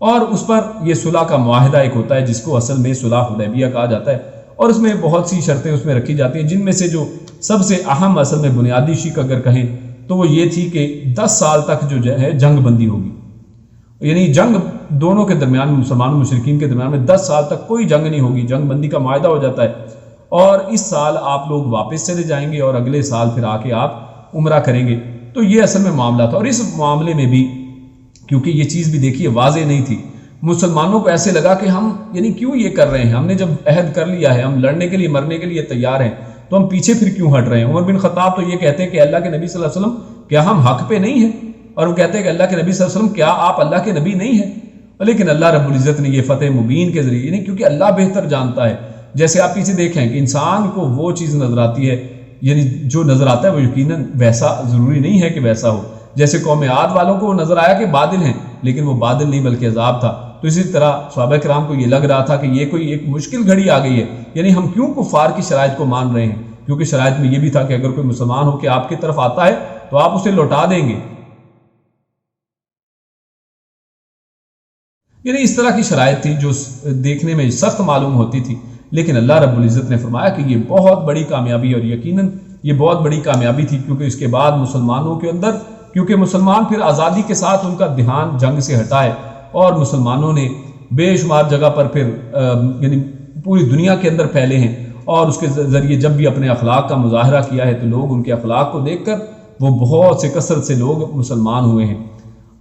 اور اس پر یہ صلح کا معاہدہ ایک ہوتا ہے جس کو اصل میں صلح حدیبیہ کہا جاتا ہے، اور اس میں بہت سی شرطیں اس میں رکھی جاتی ہیں، جن میں سے جو سب سے اہم اصل میں بنیادی شق اگر کہیں تو وہ یہ تھی کہ 10 سال تک جو ہے جنگ بندی ہوگی، یعنی جنگ دونوں کے درمیان، مسلمانوں مشرکین کے درمیان میں 10 سال تک کوئی جنگ نہیں ہوگی، جنگ بندی کا معاہدہ ہو جاتا ہے، اور اس سال آپ لوگ واپس چلے جائیں گے اور اگلے سال پھر آ کے آپ عمرہ کریں گے۔ تو یہ اصل میں معاملہ تھا، اور اس معاملے میں بھی کیونکہ یہ چیز بھی دیکھیے واضح نہیں تھی، مسلمانوں کو ایسے لگا کہ ہم یعنی کیوں یہ کر رہے ہیں، ہم نے جب عہد کر لیا ہے، ہم لڑنے کے لیے مرنے کے لیے تیار ہیں، تو ہم پیچھے پھر کیوں ہٹ رہے ہیں۔ عمر بن خطاب تو یہ کہتے ہیں کہ اللہ کے نبی صلی اللہ علیہ وسلم کیا ہم حق پہ نہیں ہیں، اور وہ کہتے ہیں کہ اللہ کے نبی صلی اللہ علیہ وسلم کیا آپ اللہ کے نبی نہیں ہیں، لیکن اللہ رب العزت نے یہ فتح مبین کے ذریعے، یعنی کیونکہ اللہ بہتر جانتا ہے، جیسے آپ پیچھے دیکھیں کہ انسان کو وہ چیز نظر آتی ہے، یعنی جو نظر آتا ہے وہ یقیناً ویسا ضروری نہیں ہے کہ ویسا ہو، جیسے قوم عاد والوں کو وہ نظر آیا کہ بادل ہیں، لیکن وہ بادل نہیں بلکہ عذاب تھا، تو اسی طرح صحابہ کرام کو یہ لگ رہا تھا کہ یہ کوئی ایک مشکل گھڑی آ گئی ہے، یعنی ہم کیوں کفار کی شرائط کو مان رہے ہیں، کیونکہ شرائط میں یہ بھی تھا کہ اگر کوئی مسلمان ہو کے آپ کی طرف آتا ہے تو آپ اسے لوٹا دیں گے، یعنی اس طرح کی شرائط تھی جو دیکھنے میں سخت معلوم ہوتی تھی، لیکن اللہ رب العزت نے فرمایا کہ یہ بہت بڑی کامیابی، اور یقیناً یہ بہت بڑی کامیابی تھی، کیونکہ اس کے بعد مسلمانوں کے اندر، کیونکہ مسلمان پھر آزادی کے ساتھ ان کا دھیان جنگ سے ہٹا ہے، اور مسلمانوں نے بے شمار جگہ پر پھر یعنی پوری دنیا کے اندر پھیلے ہیں، اور اس کے ذریعے جب بھی اپنے اخلاق کا مظاہرہ کیا ہے تو لوگ ان کے اخلاق کو دیکھ کر وہ بہت سے کثرت سے لوگ مسلمان ہوئے ہیں۔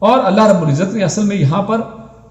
اور اللہ رب العزت نے اصل میں یہاں پر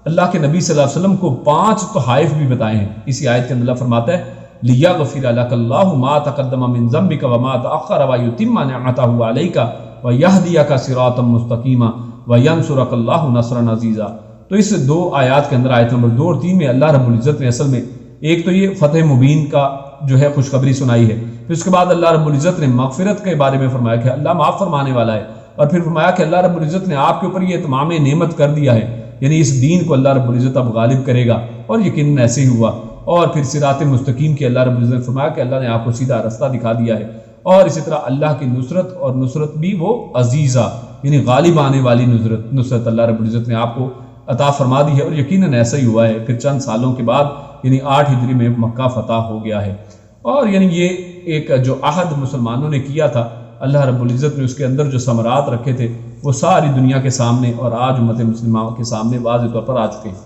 اللہ کے نبی صلی اللہ علیہ وسلم کو 5 تحائف بھی بتائے ہیں۔ اسی آیت کے اندر اللہ فرماتا ہے لِيَغْفِرَ لَكَ اللَّهُ مَا تَقَدَّمَ مِن ذَنبِكَ وَمَا تَأَخَّرَ وَيُتِمَّ نِعْمَتَهُ عَلَيْكَ وَيَهْدِيَكَ صِرَاطًا مُسْتَقِيمًا وَيَنْصُرَكَ اللَّهُ نَصْرًا عَزِيزًا۔ تو اس 2 آیات کے اندر، آیت نمبر 2 اور 3 میں اللہ رب العزت نے اصل میں ایک تو یہ فتح مبین کا جو ہے خوشخبری سنائی ہے، پھر اس کے بعد اللہ رب العزت نے مغفرت کے بارے میں فرمایا کہ اللہ معاف فرمانے والا ہے، اور پھر فرمایا کہ اللہ رب العزت نے آپ کے اوپر یہ اتمام نعمت کر دیا ہے، یعنی اس دین کو اللہ رب العزت اب غالب کرے گا، اور یقیناً ایسے ہی ہوا۔ اور پھر صراط مستقیم کی اللہ رب العزت نے فرمایا کہ اللہ نے آپ کو سیدھا رستہ دکھا دیا ہے، اور اسی طرح اللہ کی نصرت، اور نصرت بھی وہ عزیزہ یعنی غالب آنے والی نصرت اللہ رب العزت نے آپ کو عطا فرما دی ہے، اور یقیناً ایسا ہی ہوا ہے۔ پھر چند سالوں کے بعد یعنی 8 ہجری میں مکہ فتح ہو گیا ہے، اور یعنی یہ ایک جو عہد مسلمانوں نے کیا تھا، اللہ رب العزت نے اس کے اندر جو ثمرات رکھے تھے وہ ساری دنیا کے سامنے اور آج امت مسلمہ کے سامنے واضح طور پر آ چکے ہیں۔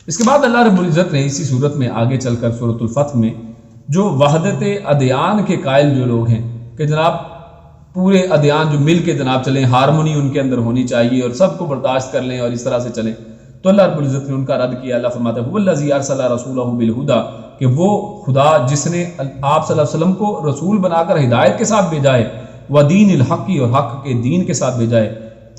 اس کے بعد اللہ رب العزت نے اسی صورت میں آگے چل کر سورۃ الفتح میں جو وحدت ادیان کے قائل جو لوگ ہیں کہ جناب پورے ادیان جو مل کے جناب چلیں، ہارمونی ان کے اندر ہونی چاہیے اور سب کو برداشت کر لیں اور اس طرح سے چلیں، تو اللہ رب العزت نے ان کا رد کیا۔ اللہ فرماتا ہے هو الذی ارسل رسولہ بالہدیٰ، کہ وہ خدا جس نے آپ صلی اللہ علیہ وسلم کو رسول بنا کر ہدایت کے ساتھ بھیجا ہے، ودین الحق، اور حق کے دین کے ساتھ بھیجا ہے،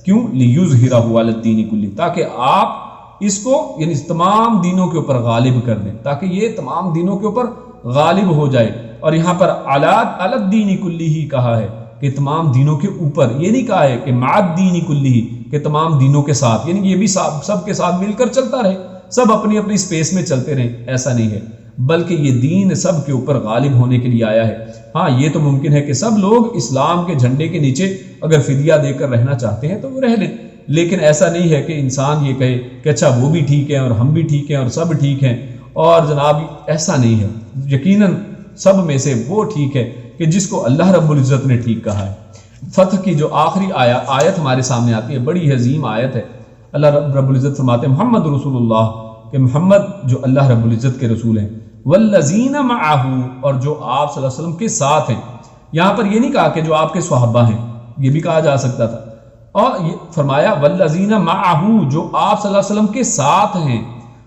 کیوں؟ لیظہرہ علی الدین کلہ، تاکہ آپ اس کو یعنی تمام دینوں کے اوپر غالب کر دیں، تاکہ یہ تمام دینوں کے اوپر غالب ہو جائے۔ اور یہاں پر علی الدین کلہ ہی کہا ہے کہ تمام دینوں کے اوپر، یہ نہیں کہا ہے کہ مع الدین کلہ کہ تمام دینوں کے ساتھ، یعنی یہ بھی سب کے ساتھ مل کر چلتا رہے، سب اپنی اپنی سپیس میں چلتے رہیں، ایسا نہیں ہے، بلکہ یہ دین سب کے اوپر غالب ہونے کے لیے آیا ہے۔ ہاں یہ تو ممکن ہے کہ سب لوگ اسلام کے جھنڈے کے نیچے اگر فدیہ دے کر رہنا چاہتے ہیں تو وہ رہ لیں، لیکن ایسا نہیں ہے کہ انسان یہ کہے کہ اچھا وہ بھی ٹھیک ہے اور ہم بھی ٹھیک ہیں اور سب ٹھیک ہیں، اور جناب ایسا نہیں ہے۔ یقیناً سب میں سے وہ ٹھیک ہے کہ جس کو اللہ رب العزت نے ٹھیک کہا ہے۔ فتح کی جو آخری آیت ہمارے سامنے آتی ہے، بڑی عظیم آیت ہے۔ اللہ رب العزت فرماتے ہیں محمد رسول اللہ، کہ محمد جو اللہ رب العزت کے رسول ہیں، والذین معہ، اور جو آپ صلی اللہ علیہ وسلم کے ساتھ ہیں۔ یہاں پر یہ نہیں کہا کہ جو آپ کے صحابہ ہیں، یہ بھی کہا جا سکتا تھا، اور یہ فرمایا والذین معہ، جو آپ صلی اللہ علیہ وسلم کے ساتھ ہیں،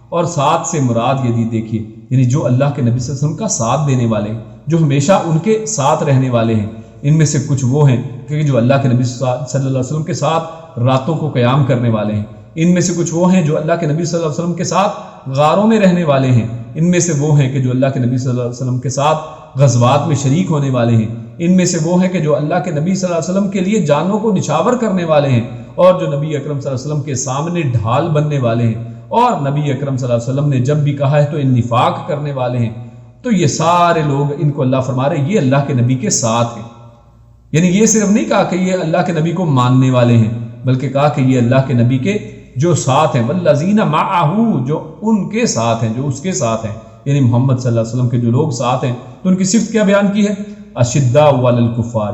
اور ساتھ سے مراد یہ دیکھیے، یعنی جو اللہ کے نبی صلی اللہ علیہ وسلم کا ساتھ دینے والے ہیں، جو ہمیشہ ان کے ساتھ رہنے والے ہیں۔ ان میں سے کچھ وہ ہیں کہ جو اللہ کے نبی صلی اللہ علیہ وسلم کے ساتھ راتوں کو قیام کرنے والے ہیں۔ ان میں سے کچھ وہ ہیں جو اللہ کے نبی صلی اللہ علیہ وسلم کے ساتھ غاروں میں رہنے والے ہیں۔ ان میں سے وہ ہیں کہ جو اللہ کے نبی صلی اللہ علیہ وسلم کے ساتھ غزوات میں شریک ہونے والے ہیں۔ ان میں سے وہ ہیں کہ جو اللہ کے نبی صلی اللہ علیہ وسلم کے لیے جانوں کو نچھاور کرنے والے ہیں، اور جو نبی اکرم صلی اللہ علیہ وسلم کے سامنے ڈھال بننے والے ہیں، اور نبی اکرم صلی اللہ علیہ وسلم نے جب بھی کہا ہے تو انفاق کرنے والے ہیں۔ تو یہ سارے لوگ، ان کو اللہ فرما رہے یہ اللہ کے نبی کے ساتھ ہیں۔ یعنی یہ صرف نہیں کہا کہ یہ اللہ کے نبی کو ماننے والے ہیں، بلکہ کہا کہ یہ اللہ کے نبی کے جو ساتھ ہیں، والذین معہ، جو ان کے ساتھ ہیں، جو اس کے ساتھ ہیں، یعنی محمد صلی اللہ علیہ وسلم کے جو لوگ ساتھ ہیں۔ تو ان کی صفت کیا بیان کی ہے؟ اشداء علی الکفار،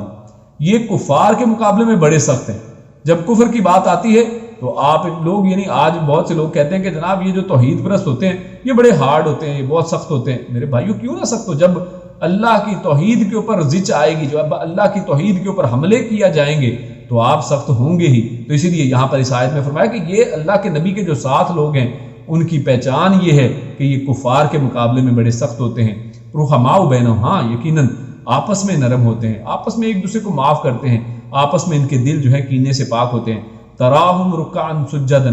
یہ کفار کے مقابلے میں بڑے سخت ہیں۔ جب کفر کی بات آتی ہے تو آپ لوگ، یعنی آج بہت سے لوگ کہتے ہیں کہ جناب یہ جو توحید پرست ہوتے ہیں یہ بڑے ہارڈ ہوتے ہیں، یہ بہت سخت ہوتے ہیں۔ میرے بھائیو کیوں نہ سخت ہو؟ جب اللہ کی توحید کے اوپر زچ آئے گی، جب اللہ کی توحید کے اوپر حملے کیا جائیں گے تو آپ سخت ہوں گے ہی۔ تو اسی لیے یہاں پر اس آیت میں فرمایا کہ یہ اللہ کے نبی کے جو ساتھ لوگ ہیں ان کی پہچان یہ ہے کہ یہ کفار کے مقابلے میں بڑے سخت ہوتے ہیں۔ رحماء بینہم، ہاں یقیناً آپس میں نرم ہوتے ہیں، آپس میں ایک دوسرے کو معاف کرتے ہیں، آپس میں ان کے دل جو ہے کینے سے پاک ہوتے ہیں۔ تراہم رکعا سجدا،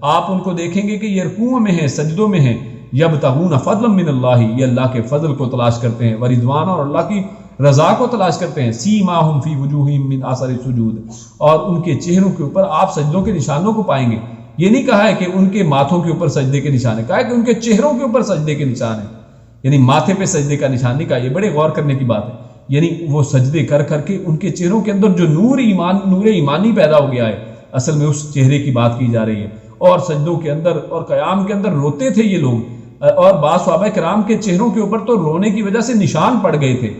آپ ان کو دیکھیں گے کہ یہ رکوع میں ہیں، سجدوں میں ہیں۔ یبتغون فضلا من اللہ، یہ اللہ کے فضل کو تلاش کرتے ہیں، ورضوان، اور اللہ کی رضا کو تلاش کرتے ہیں۔ سیماہم فی وجوہہم من اثر السجود، اور ان کے چہروں کے اوپر آپ سجدوں کے نشانوں کو پائیں گے۔ یہ نہیں کہا ہے کہ ان کے ماتھوں کے اوپر سجدے کے نشان ہے، کہا ہے کہ ان کے چہروں کے اوپر سجدے کے نشان ہیں، یعنی ماتھے پہ سجدے کا نشان نہیں کہا۔ یہ بڑے غور کرنے کی بات ہے، یعنی وہ سجدے کر کر کے ان کے چہروں کے اندر جو نور ایمانی پیدا ہو گیا ہے، اصل میں اس چہرے کی بات کی جا رہی ہے۔ اور سجدوں کے اندر اور قیام کے اندر روتے تھے یہ لوگ، اور بعض صحابہ کرام کے چہروں کے اوپر تو رونے کی وجہ سے نشان پڑ گئے تھے،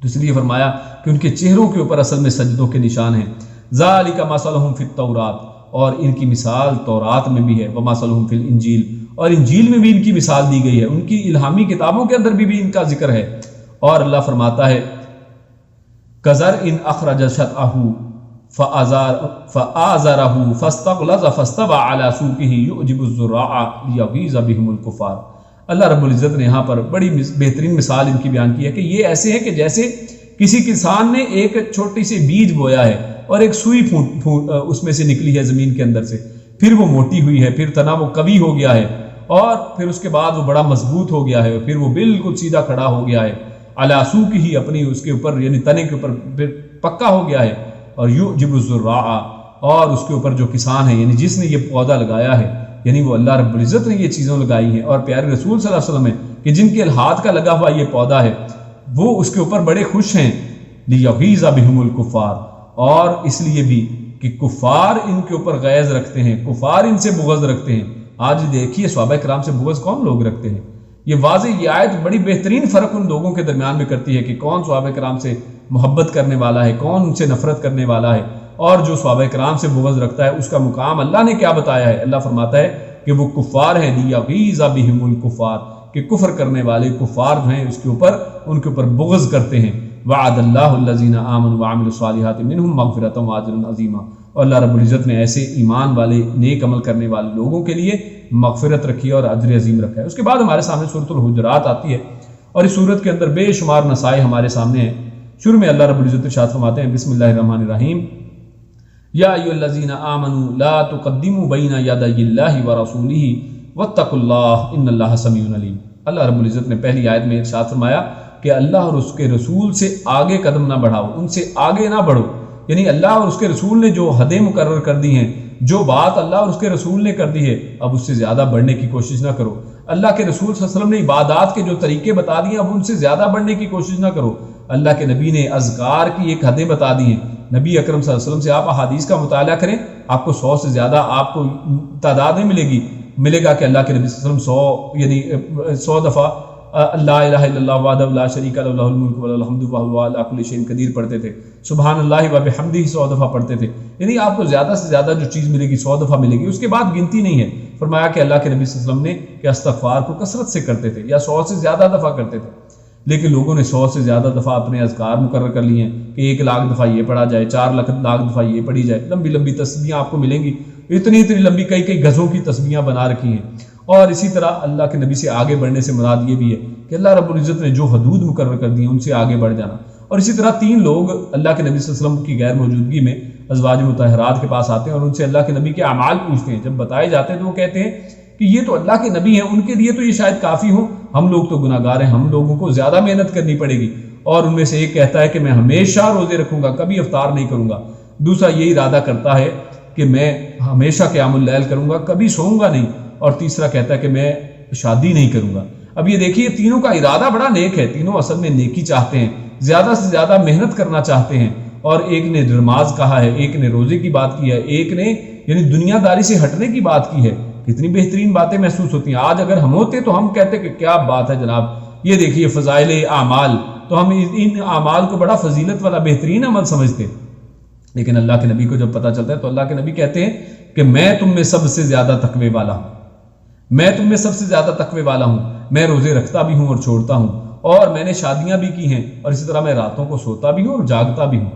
تو اس لیے فرمایا کہ ان کے چہروں کے اوپر اصل میں سجدوں کے نشان ہیں۔ ذالک مثلہم فی التوراۃ، اور ان کی مثال تورات میں بھی ہے، ومثلہم فی الانجیل، اور انجیل میں بھی ان کی مثال دی گئی ہے، ان کی الہامی کتابوں کے اندر بھی ان کا ذکر ہے۔ اور اللہ فرماتا ہے کزرع اخرج شطأہ فآزرہ فاستغلظ فاستوى علی سوقہ یعجب الزراع لیغیظ بہم الکفار۔ اللہ رب العزت نے یہاں پر بڑی بہترین مثال ان کی بیان کی ہے کہ یہ ایسے ہیں کہ جیسے کسی کسان نے ایک چھوٹی سی بیج بویا ہے اور ایک سوئی اس میں سے نکلی ہے زمین کے اندر سے، پھر وہ موٹی ہوئی ہے، پھر تنا وہ قوی ہو گیا ہے، اور پھر اس کے بعد وہ بڑا مضبوط ہو گیا ہے، پھر وہ بالکل سیدھا کھڑا ہو گیا ہے، علی سوقہ، اپنی اس کے اوپر یعنی تنے کے اوپر پھر پکا ہو گیا ہے، اور یعجب الزراع، اور اس کے اوپر جو کسان ہے یعنی جس نے یہ پودا لگایا ہے، یعنی وہ اللہ رب العزت نے یہ چیزیں لگائی ہیں، اور پیارے رسول صلی اللہ علیہ وسلم ہے کہ جن کے ہاتھ کا لگا ہوا یہ پودا ہے وہ اس کے اوپر بڑے خوش ہیں۔ لیغیظ بہم الکفار، اور اس لیے بھی کہ کفار ان کے اوپر غیظ رکھتے ہیں، کفار ان سے بغض رکھتے ہیں۔ آج دیکھیے صحابہ کرام سے بغض کون لوگ رکھتے ہیں؟ یہ واضح یہ آیت بڑی بہترین فرق ان لوگوں کے درمیان میں کرتی ہے کہ کون صحابہ کرام سے محبت کرنے والا ہے، کون ان سے نفرت کرنے والا ہے، اور جو صحابہ کرام سے بغض رکھتا ہے اس کا مقام اللہ نے کیا بتایا ہے؟ اللہ فرماتا ہے کہ وہ کفار ہیں، لیغیظ بہم الکفار، کہ کفر کرنے والے کفار جو ہیں اس کے اوپر ان کے اوپر بغض کرتے ہیں۔ وعد اللہ الذین آمنوا وعملوا الصالحات منہم مغفرۃ واجرا عظیما، اور اللہ رب العزت نے ایسے ایمان والے نیک عمل کرنے والے لوگوں کے لیے مغفرت رکھی ہے اور اجر عظیم رکھا ہے۔ اس کے بعد ہمارے سامنے سورۃ الحجرات آتی ہے، اور اس سورت کے اندر بے شمار نصائح ہمارے سامنے ہیں۔ شروع میں اللہ رب العزت ارشاد فرماتے ہیں بسم اللہ الرحمن الرحیم، یا ایھا الذین آمنوا لا تقدموا بین یدی اللہ ورسولہ واتقوا اللہ ان اللہ سمیع علیم۔ اللہ رب العزت نے پہلی آیت میں ارشاد فرمایا کہ اللہ اور اس کے رسول سے آگے قدم نہ بڑھاؤ، ان سے آگے نہ بڑھو، یعنی اللہ اور اس کے رسول نے جو حدیں مقرر کر دی ہیں، جو بات اللہ اور اس کے رسول نے کر دی ہے، اب اس سے زیادہ بڑھنے کی کوشش نہ کرو۔ اللہ کے رسول صلی اللہ علیہ وسلم نے عبادات کے جو طریقے بتا دیے، اب ان سے زیادہ بڑھنے کی کوشش نہ کرو۔ اللہ کے نبی نے اذکار کی ایک حدیں بتا دی ہیں، نبی اکرم صلی اللہ علیہ وسلم سے آپ احادیث کا مطالعہ کریں، آپ کو 100 سے زیادہ آپ کو تعداد میں ملے گا کہ اللہ کے نبی صلی اللہ علیہ وسلم 100 دفعہ لا الہ الا اللہ وحدہ لا شریک لہ لہ الملک و لہ الحمد وہو علی کل شیء قدیر پڑھتے تھے، سبحان اللہ و بحمدہ 100 دفعہ پڑھتے تھے، یعنی آپ کو زیادہ سے زیادہ جو چیز ملے گی 100 دفعہ ملے گی، اس کے بعد گنتی نہیں ہے۔ فرمایا کہ اللہ کے نبی صلی اللہ علیہ وسلم نے کہ استغفار کو کثرت سے کرتے تھے یا 100 سے زیادہ دفعہ کرتے تھے، لیکن لوگوں نے 100 سے زیادہ دفعہ اپنے اذکار مقرر کر لیے ہیں کہ 1 لاکھ دفعہ یہ پڑھا جائے، 4 لاکھ دفعہ یہ پڑھی جائے، لمبی لمبی تسبیحاں آپ کو ملیں گی، اتنی لمبی کئی گزوں کی تسبیحاں بنا رکھی ہیں۔ اور اسی طرح اللہ کے نبی سے آگے بڑھنے سے مراد یہ بھی ہے کہ اللہ رب العزت نے جو حدود مقرر کر دی ہیں ان سے آگے بڑھ جانا۔ اور اسی طرح 3 لوگ اللہ کے نبی صلی اللہ علیہ وسلم کی غیر موجودگی میں ازواج مطہرات کے پاس آتے ہیں اور ان سے اللہ کے نبی کے اعمال پوچھتے ہیں۔ جب بتائے جاتے ہیں تو وہ کہتے ہیں کہ یہ تو اللہ کے نبی ہیں، ان کے لیے تو یہ شاید کافی ہو، ہم لوگ تو گناہ گار ہیں، ہم لوگوں کو زیادہ محنت کرنی پڑے گی۔ اور ان میں سے ایک کہتا ہے کہ میں ہمیشہ روزے رکھوں گا، کبھی افطار نہیں کروں گا۔ دوسرا یہ ارادہ کرتا ہے کہ میں ہمیشہ قیام اللیل کروں گا، کبھی سوؤں گا نہیں۔ اور تیسرا کہتا ہے کہ میں شادی نہیں کروں گا۔ اب یہ دیکھیے تینوں کا ارادہ بڑا نیک ہے، تینوں اصل میں نیکی چاہتے ہیں، زیادہ سے زیادہ محنت کرنا چاہتے ہیں۔ اور ایک نے نماز کہا ہے، ایک نے روزے کی بات کی ہے، ایک نے یعنی دنیا داری سے ہٹنے کی بات کی ہے۔ کتنی بہترین باتیں محسوس ہوتی ہیں۔ آج اگر ہم ہوتے تو ہم کہتے کہ کیا بات ہے جناب، یہ دیکھیے فضائل اعمال، تو ہم ان اعمال کو بڑا فضیلت والا بہترین عمل سمجھتے، لیکن اللہ کے نبی کو جب پتہ چلتا ہے تو اللہ کے نبی کہتے ہیں کہ میں تم میں سب سے زیادہ تقوی والا ہوں، میں تم میں سب سے زیادہ تقوی والا ہوں، میں روزے رکھتا بھی ہوں اور چھوڑتا ہوں، اور میں نے شادیاں بھی کی ہیں، اور اسی طرح میں راتوں کو سوتا بھی ہوں اور جاگتا بھی ہوں۔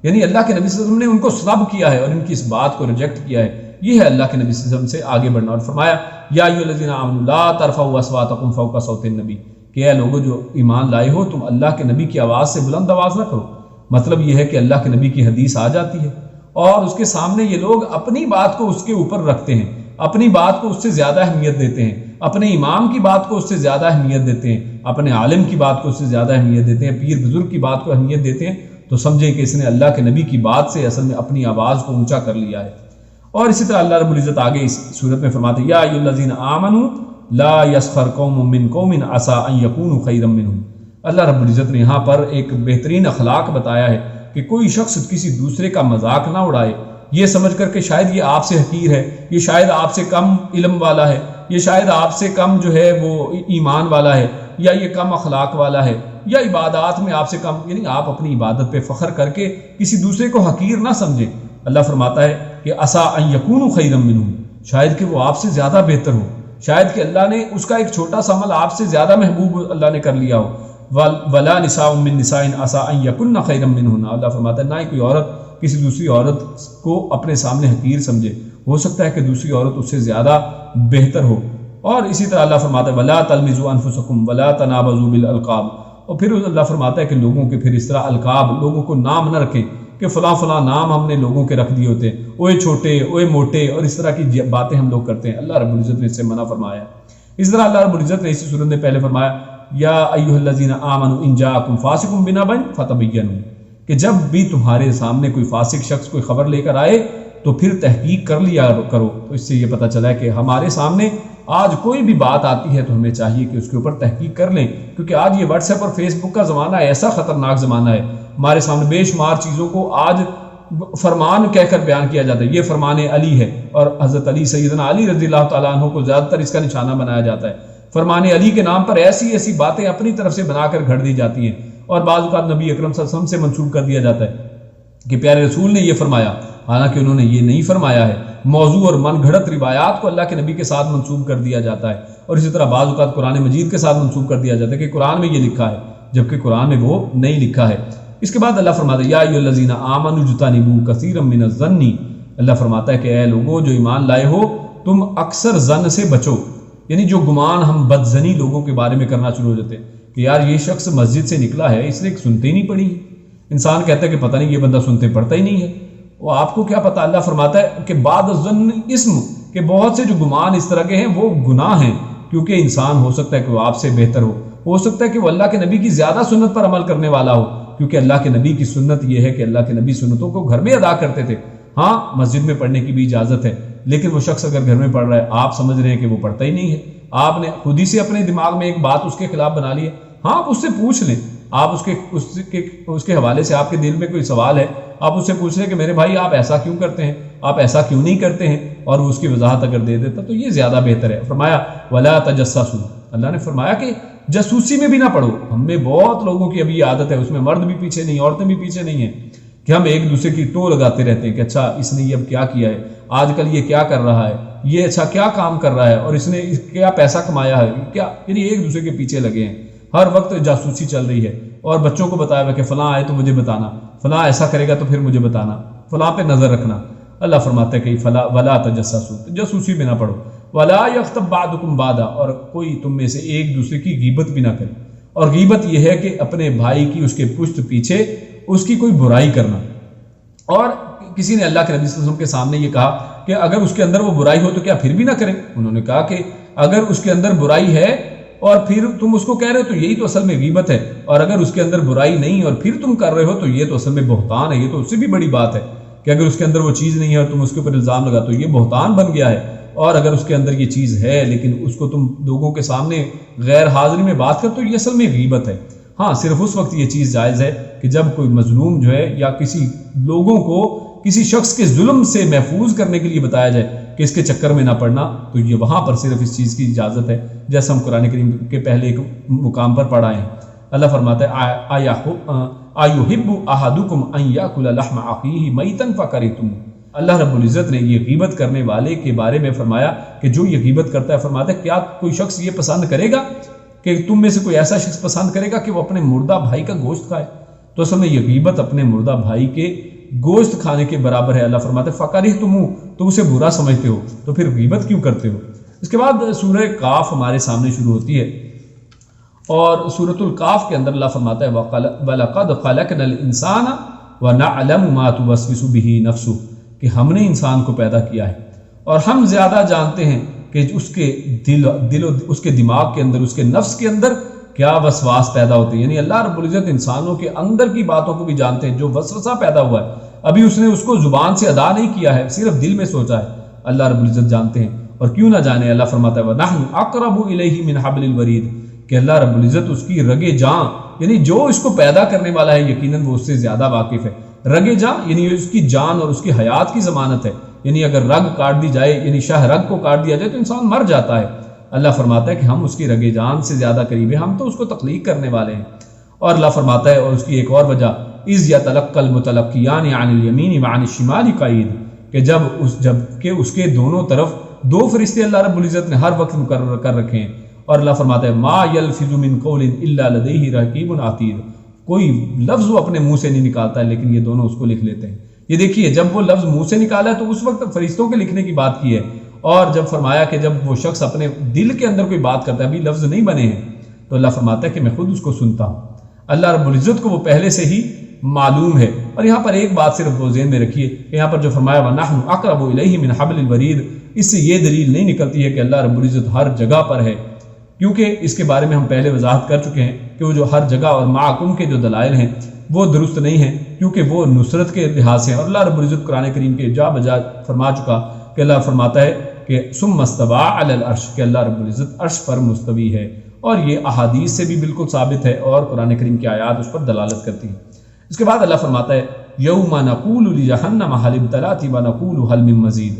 یعنی اللہ کے نبی صلی اللہ علیہ وسلم نے ان کو سلب کیا ہے اور ان کی اس بات کو ریجیکٹ کیا ہے۔ یہ ہے اللہ کے نبی صلی اللہ علیہ وسلم سے آگے بڑھنا۔ اور فرمایا یا ایھا الذین آمنوا لا ترفعوا اصواتکم فوق صوت النبی، کہ اے لوگوں جو ایمان لائے ہو تم اللہ کے نبی کی آواز سے بلند آواز نہ کرو۔ مطلب یہ ہے کہ اللہ کے نبی کی حدیث آ جاتی ہے اور اس کے سامنے یہ لوگ اپنی بات کو اس کے اوپر رکھتے ہیں، اپنی بات کو اس سے زیادہ اہمیت دیتے ہیں، اپنے امام کی بات کو اس سے زیادہ اہمیت دیتے ہیں، اپنے عالم کی بات کو اس سے زیادہ اہمیت دیتے ہیں، پیر بزرگ کی بات کو اہمیت دیتے ہیں، تو سمجھیں کہ اس نے اللہ کے نبی کی بات سے اصل میں اپنی آواز کو اونچا کر لیا ہے۔ اور اسی طرح اللہ رب العزت آگے اس صورت میں فرماتے ہیں یا ایھا الذین آمنوا لا یسخر قوم من قوم عسى ان یکونوا خیرا منهم۔ اللہ رب العزت نے یہاں پر ایک بہترین اخلاق بتایا ہے کہ کوئی شخص کسی دوسرے کا مذاق نہ اڑائے یہ سمجھ کر کہ شاید یہ آپ سے حقیر ہے، یہ شاید آپ سے کم علم والا ہے، یہ شاید آپ سے کم جو ہے وہ ایمان والا ہے، یا یہ کم اخلاق والا ہے، یا عبادات میں آپ سے کم، یعنی آپ اپنی عبادت پہ فخر کر کے کسی دوسرے کو حقیر نہ سمجھیں۔ اللہ فرماتا ہے کہ عسیٰ ان یکونوا خیرا منہم، شاید کہ وہ آپ سے زیادہ بہتر ہو، شاید کہ اللہ نے اس کا ایک چھوٹا سا عمل آپ سے زیادہ محبوب اللہ نے کر لیا ہو۔ ولا نساء من نساء عسیٰ ان یکن خیرا منہن، اللہ فرماتا ہے نہ ہی کوئی عورت کسی دوسری عورت کو اپنے سامنے حقیر سمجھے، ہو سکتا ہے کہ دوسری عورت اس سے زیادہ بہتر ہو۔ اور اسی طرح اللہ فرماتا ہے ولا تلمزوا انفسکم ولا تنابزوا بالالقاب، اور پھر اللہ فرماتا ہے کہ لوگوں کے پھر اس طرح القاب، لوگوں کو نام نہ رکھیں کہ فلاں فلاں نام ہم نے لوگوں کے رکھ دیے ہوتے ہیں، اوئے چھوٹے اوئے موٹے، اور اس طرح کی باتیں ہم لوگ کرتے ہیں۔ اللہ رب العزت نے اس سے منع فرمایا ہے۔ اس طرح اللہ رب العزت نے اسی صورت میں پہلے فرمایا یا ایھا الذین آمنوا ان جاءکم فاسق بنبأ فتبینوا، کہ جب بھی تمہارے سامنے کوئی فاسق شخص کوئی خبر لے کر آئے تو پھر تحقیق کر لیا کرو۔ تو اس سے یہ پتہ چلا ہے کہ ہمارے سامنے آج کوئی بھی بات آتی ہے تو ہمیں چاہیے کہ اس کے اوپر تحقیق کر لیں، کیونکہ آج یہ واٹس ایپ اور فیس بک کا زمانہ ایسا خطرناک زمانہ ہے، ہمارے سامنے بے شمار چیزوں کو آج فرمان کہہ کر بیان کیا جاتا ہے، یہ فرمان علی ہے، اور حضرت علی سیدنا علی رضی اللہ تعالیٰ عنہ کو زیادہ تر اس کا نشانہ بنایا جاتا ہے۔ فرمان علی کے نام پر ایسی ایسی باتیں اپنی طرف سے بنا کر گھڑ دی جاتی ہیں، اور بعض اوقات نبی اکرم صلی اللہ علیہ وسلم سے منسوب کر دیا جاتا ہے کہ پیارے رسول نے یہ فرمایا، حالانکہ انہوں نے یہ نہیں فرمایا ہے۔ موضوع اور من گھڑت روایات کو اللہ کے نبی کے ساتھ منسوب کر دیا جاتا ہے، اور اسی طرح بعض اوقات قرآن مجید کے ساتھ منسوب کر دیا جاتا ہے کہ قرآن میں یہ لکھا ہے، جبکہ قرآن میں وہ نہیں لکھا ہے۔ اس کے بعد اللہ فرماتا ہے یا ایھا الذین آمنوا اجتنبوا کثیرا من الظن، اللہ فرماتا ہے کہ اے لوگوں جو ایمان لائے ہو تم اکثر ظن سے بچو، یعنی جو گمان ہم بدظنی لوگوں کے بارے میں کرنا شروع ہو جاتے ہیں کہ یار یہ شخص مسجد سے نکلا ہے، اس نے سنتے ہی نہیں پڑھی ہے، انسان کہتا ہے کہ پتہ نہیں یہ بندہ سنتے پڑھتا ہی نہیں ہے، وہ آپ کو کیا پتہ۔ اللہ فرماتا ہے کہ بعد الظن اسم، کہ بہت سے جو گمان اس طرح کے ہیں وہ گناہ ہیں، کیونکہ انسان ہو سکتا ہے کہ وہ آپ سے بہتر ہو سکتا ہے کہ وہ اللہ کے نبی کی زیادہ سنت پر عمل کرنے والا ہو، کیونکہ اللہ کے نبی کی سنت یہ ہے کہ اللہ کے نبی سنتوں کو گھر میں ادا کرتے تھے۔ ہاں مسجد میں پڑھنے کی بھی اجازت ہے، لیکن وہ شخص اگر گھر میں پڑھ رہا ہے، آپ سمجھ رہے ہیں کہ وہ پڑھتا ہی نہیں ہے، آپ نے خود ہی سے اپنے دماغ میں ایک بات اس کے خلاف بنا لی ہے، ہاں آپ اس سے پوچھ لیں، آپ اس کے حوالے سے آپ کے دل میں کوئی سوال ہے، آپ اس سے پوچھ لیں کہ میرے بھائی آپ ایسا کیوں کرتے ہیں، آپ ایسا کیوں نہیں کرتے ہیں، اور وہ اس کی وضاحت اگر دے دیتا تو یہ زیادہ بہتر ہے۔ فرمایا ولا تجسسوا، اللہ نے فرمایا کہ جاسوسی میں بھی نہ پڑو. ہم میں بہت لوگوں کی ابھی یہ عادت ہے, اس میں مرد بھی پیچھے نہیں, عورتیں بھی پیچھے نہیں ہیں, کہ ہم ایک دوسرے کی ٹو لگاتے رہتے ہیں کہ اچھا اس نے یہ اب کیا کیا ہے, آج کل یہ کیا کر رہا ہے, یہ اچھا کیا کام کر رہا ہے, اور اس نے کیا پیسہ کمایا ہے کیا. یعنی ایک دوسرے کے پیچھے لگے ہیں, ہر وقت جاسوسی چل رہی ہے. اور بچوں کو بتایا ہوا کہ فلاں آئے تو مجھے بتانا, فلاں ایسا کرے گا تو پھر مجھے بتانا, فلاں پہ نظر رکھنا. اللہ فرماتا ہے کہ فلا ولا تجسسوا, جاسوسی میں نہ پڑو. ولا یغتب بعضکم بعضا, اور کوئی تم میں سے ایک دوسرے کی غیبت بھی نہ کرے. اور غیبت یہ ہے کہ اپنے بھائی کی اس کے پشت پیچھے اس کی کوئی برائی کرنا. اور کسی نے اللہ کے نبی صلی اللہ علیہ وسلم کے سامنے یہ کہا کہ اگر اس کے اندر وہ برائی ہو تو کیا پھر بھی نہ کریں. انہوں نے کہا کہ اگر اس کے اندر برائی ہے اور پھر تم اس کو کہہ رہے ہو تو یہی تو اصل میں غیبت ہے, اور اگر اس کے اندر برائی نہیں اور پھر تم کر رہے ہو تو یہ تو اصل میں بہتان ہے. یہ تو اس سے بھی بڑی بات ہے کہ اگر اس کے اندر وہ چیز نہیں ہے اور تم اس کے اوپر الزام لگا تو یہ بہتان بن گیا ہے. اور اگر اس کے اندر یہ چیز ہے لیکن اس کو تم لوگوں کے سامنے غیر حاضری میں بات کر تو یہ اصل میں غیبت ہے. ہاں صرف اس وقت یہ چیز جائز ہے کہ جب کوئی مظلوم جو ہے یا کسی لوگوں کو کسی شخص کے ظلم سے محفوظ کرنے کے لیے بتایا جائے کہ اس کے چکر میں نہ پڑنا, تو یہ وہاں پر صرف اس چیز کی اجازت ہے, جیسا ہم قرآن کریم کے پہلے ایک مقام پر پڑھا ہے. اللہ فرماتا ہے ایحب احدکم ان یاکل لحم اخیہ میتا فکرہتموہ. اللہ رب العزت نے یہ غیبت کرنے والے کے بارے میں فرمایا کہ جو یہ غیبت کرتا ہے, فرماتا ہے کیا کوئی شخص یہ پسند کرے گا کہ تم میں سے کوئی ایسا شخص پسند کرے گا کہ وہ اپنے مردہ بھائی کا گوشت کھائے. تو اصل میں یہ غیبت اپنے مردہ بھائی کے گوشت کھانے کے برابر ہے. اللہ فرماتا ہے فکرہتموہ, تم اسے برا سمجھتے ہو تو پھر غیبت کیوں کرتے ہو. اس کے بعد سورہ کاف ہمارے سامنے شروع ہوتی ہے, اور سورۃ الکاف کے اندر اللہ فرماتا ہے وَلَقَدْ خَلَقْنَا الْإِنسَانَ وَنَعْلَمُ مَا تُوَسْوِسُ بِهِ نَفْسُهُ, کہ ہم نے انسان کو پیدا کیا ہے اور ہم زیادہ جانتے ہیں کہ اس کے دل و اس کے دماغ کے اندر, اس کے نفس کے اندر کیا وسواس پیدا ہوتے ہیں. یعنی اللہ رب العزت انسانوں کے اندر کی باتوں کو بھی جانتے ہیں. جو وسوسہ پیدا ہوا ہے ابھی اس نے اس کو زبان سے ادا نہیں کیا ہے, صرف دل میں سوچا ہے, اللہ رب العزت جانتے ہیں. اور کیوں نہ جانے, اللہ فرماتا ہے وَنَحْنُ أَقْرَبُ إِلَيْهِ مِنْ حَبْلِ الْوَرِيدِ, کہ اللہ رب العزت اس کی رگ جاں, یعنی جو اس کو پیدا کرنے والا ہے یقیناً وہ اس سے زیادہ واقف ہے. رگ جاں یعنی اس کی جان اور اس کی حیات کی ضمانت ہے. یعنی اگر رگ کاٹ دی جائے, یعنی شاہ رگ کو کاٹ دیا جائے تو انسان مر جاتا ہے. اللہ فرماتا ہے کہ ہم اس کی رگ جان سے زیادہ قریب ہیں, ہم تو اس کو تخلیق کرنے والے ہیں. اور اللہ فرماتا ہے, اور اس کی ایک اور وجہ اِذْ يَتَلَقَّى الْمُتَلَقِّيَانِ عَنِ الْيَمِينِ وَعَنِ الشِّمَالِ قَعِيدٌ, کہ جب کہ اس کے دونوں طرف دو فرشتے اللہ رب العزت نے ہر وقت مقرر کر رکھے ہیں. اور اللہ فرماتا ہے مَا يَلْفِظُ مِنْ قَوْلٍ إِلَّا لَدَيْهِ رَقِيبٌ عَتِيدٌ, کوئی لفظ وہ اپنے منہ سے نہیں نکالتا ہے لیکن یہ دونوں اس کو لکھ لیتے ہیں. یہ دیکھیے, جب وہ لفظ منہ سے نکالا ہے تو اس وقت فرشتوں کے لکھنے کی بات کی ہے, اور جب فرمایا کہ جب وہ شخص اپنے دل کے اندر کوئی بات کرتا ہے, ابھی لفظ نہیں بنے ہیں, تو اللہ فرماتا ہے کہ میں خود اس کو سنتا ہوں. اللہ رب العزت کو وہ پہلے سے ہی معلوم ہے. اور یہاں پر ایک بات صرف وہ ذہن میں رکھیے کہ یہاں پر جو فرمایا وَنَحْنُ أَقْرَبُ إِلَيْهِ مِنْ حَبْلِ الْوَرِيدِ, اس سے یہ دلیل نہیں نکلتی ہے کہ اللہ رب العزت ہر جگہ پر ہے, کیونکہ اس کے بارے میں ہم پہلے وضاحت کر چکے ہیں کہ وہ جو ہر جگہ اور معکم کے جو دلائل ہیں وہ درست نہیں ہیں, کیونکہ وہ نصرت کے لحاظ سے. اور اللہ رب العزت قرآن کریم کے جا بجا فرما چکا کہ اللہ فرماتا ہے کہ ثم استوى علی العرش, کہ اللہ رب العزت عرش پر مستوی ہے. اور یہ احادیث سے بھی بالکل ثابت ہے اور قرآن کریم کی آیات اس پر دلالت کرتی ہیں. اس کے بعد اللہ فرماتا ہے یوم نقول لجہنم هل امتلأت ونقول هل من مزید,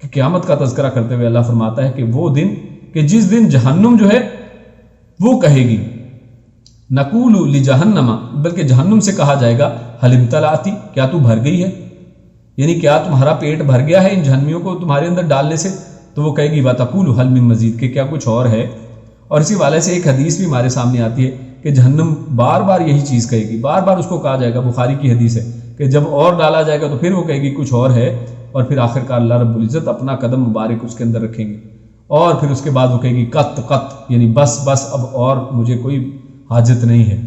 کہ قیامت کا تذکرہ کرتے ہوئے اللہ فرماتا ہے کہ وہ دن کہ جس دن جہنم جو ہے وہ کہے گی, نقول لجہنم, بلکہ جہنم سے کہا جائے گا هل امتلأت, کیا تو بھر گئی ہے, یعنی کیا تمہارا پیٹ بھر گیا ہے ان جہنمیوں کو تمہارے اندر ڈالنے سے. تو وہ کہے گی وتقول هل من مزید, کہ کیا کچھ اور ہے. اور اسی والے سے ایک حدیث بھی ہمارے سامنے آتی ہے کہ جہنم بار بار یہی چیز کہے گی, بار بار اس کو کہا جائے گا, بخاری کی حدیث ہے کہ جب اور ڈالا جائے گا تو پھر وہ کہے گی کچھ اور ہے, اور پھر آخر کار اللہ رب العزت اپنا قدم مبارک اس کے اندر رکھیں گے, اور پھر اس کے بعد وہ کہے گی قط قط, یعنی بس بس اب اور مجھے کوئی حاجت نہیں ہے.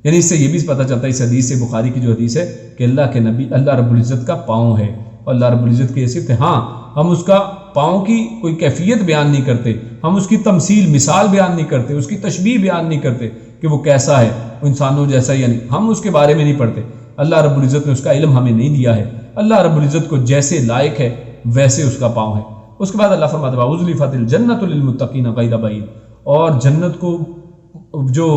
یعنی اس سے یہ بھی پتہ چلتا ہے اس حدیث سے, بخاری کی جو حدیث ہے, کہ اللہ کے نبی اللہ رب العزت کا پاؤں ہے, اور اللہ رب العزت کی حیثیت ہے. ہاں ہم اس کا پاؤں کی کوئی کیفیت بیان نہیں کرتے, ہم اس کی تمثیل مثال بیان نہیں کرتے, اس کی تشبیہ بیان نہیں کرتے کہ وہ کیسا ہے, انسانوں جیسا, یعنی ہم اس کے بارے میں نہیں پڑھتے. اللہ رب العزت نے اس کا علم ہمیں نہیں دیا ہے. اللہ رب العزت کو جیسے لائق ہے ویسے اس کا پاؤں ہے. اس کے بعد اللہ فرماتا ہے وَأُزْلِفَتِ الْجَنَّةُ لِلْمُتَّقِينَ غَيْرَ بَعِيدٍ, اور جنت کو جو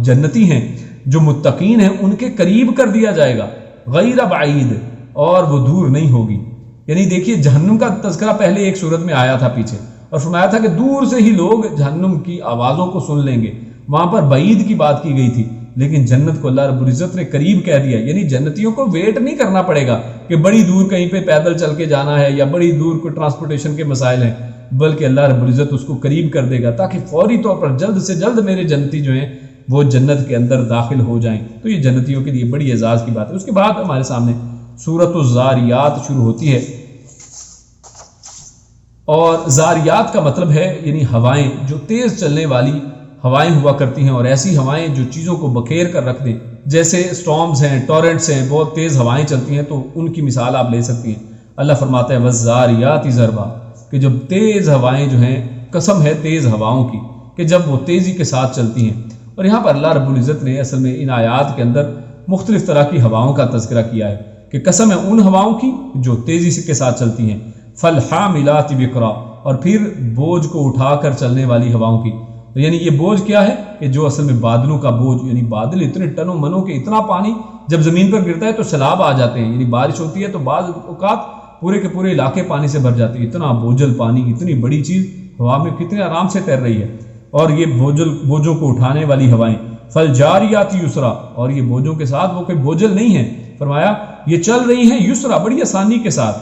جنتی ہیں, جو متقین ہیں, ان کے قریب کر دیا جائے گا, غیر بعید, اور وہ دور نہیں ہوگی. یعنی دیکھیے جہنم کا تذکرہ پہلے ایک صورت میں آیا تھا پیچھے, اور فرمایا تھا کہ دور سے ہی لوگ جہنم کی آوازوں کو سن لیں گے. وہاں پر بعید کی بات کی گئی تھی، لیکن جنت کو اللہ رب العزت نے قریب کہہ دیا. یعنی جنتیوں کو ویٹ نہیں کرنا پڑے گا کہ بڑی دور کہیں پہ پیدل چل کے جانا ہے یا بڑی دور کوئی ٹرانسپورٹیشن کے مسائل ہیں، بلکہ اللہ رب العزت اس کو قریب کر دے گا تاکہ فوری طور پر جلد سے جلد میرے جنتی جو ہیں وہ جنت کے اندر داخل ہو جائیں. تو یہ جنتیوں کے لیے بڑی اعزاز کی بات ہے. اس کے بعد ہمارے سامنے سورۃ الزاریات شروع ہوتی ہے، اور زاریات کا مطلب ہے یعنی ہوائیں، جو تیز چلنے والی ہوائیں ہوا کرتی ہیں، اور ایسی ہوائیں جو چیزوں کو بکھیر کر رکھ دیں، جیسے سٹارمز ہیں، ٹورنٹس ہیں، بہت تیز ہوائیں چلتی ہیں، تو ان کی مثال آپ لے سکتی ہیں. اللہ فرماتا ہے وَالزَّارِيَاتِ ضربا، کہ جب تیز ہوائیں جو ہیں، قسم ہے تیز ہواؤں کی کہ جب وہ تیزی کے ساتھ چلتی ہیں. اور یہاں پر اللہ رب العزت نے اصل میں ان آیات کے اندر مختلف طرح کی ہواؤں کا تذکرہ کیا ہے کہ قسم ہے ان ہواؤں کی جو تیزی کے ساتھ چلتی ہیں. فَالْحَامِلَاتِ وِقْرًا، اور پھر بوجھ کو اٹھا کر چلنے والی ہواؤں کی. یعنی یہ بوجھ کیا ہے کہ جو اصل میں بادلوں کا بوجھ، یعنی بادل اتنے ٹنوں منوں کے، اتنا پانی جب زمین پر گرتا ہے تو سیلاب آ جاتے ہیں. یعنی بارش ہوتی ہے تو بعض اوقات پورے کے پورے علاقے پانی سے بھر جاتے ہیں. اتنا بوجھل پانی، اتنی بڑی چیز ہوا میں کتنے آرام سے تیر رہی ہے. اور یہ بوجھوں کو اٹھانے والی ہوائیں. فَالْجَارِيَاتِ يُسْرًا، اور یہ بوجھوں کے ساتھ وہ کوئی بوجھل نہیں ہے، فرمایا یہ چل رہی ہیں یسرا، بڑی آسانی کے ساتھ.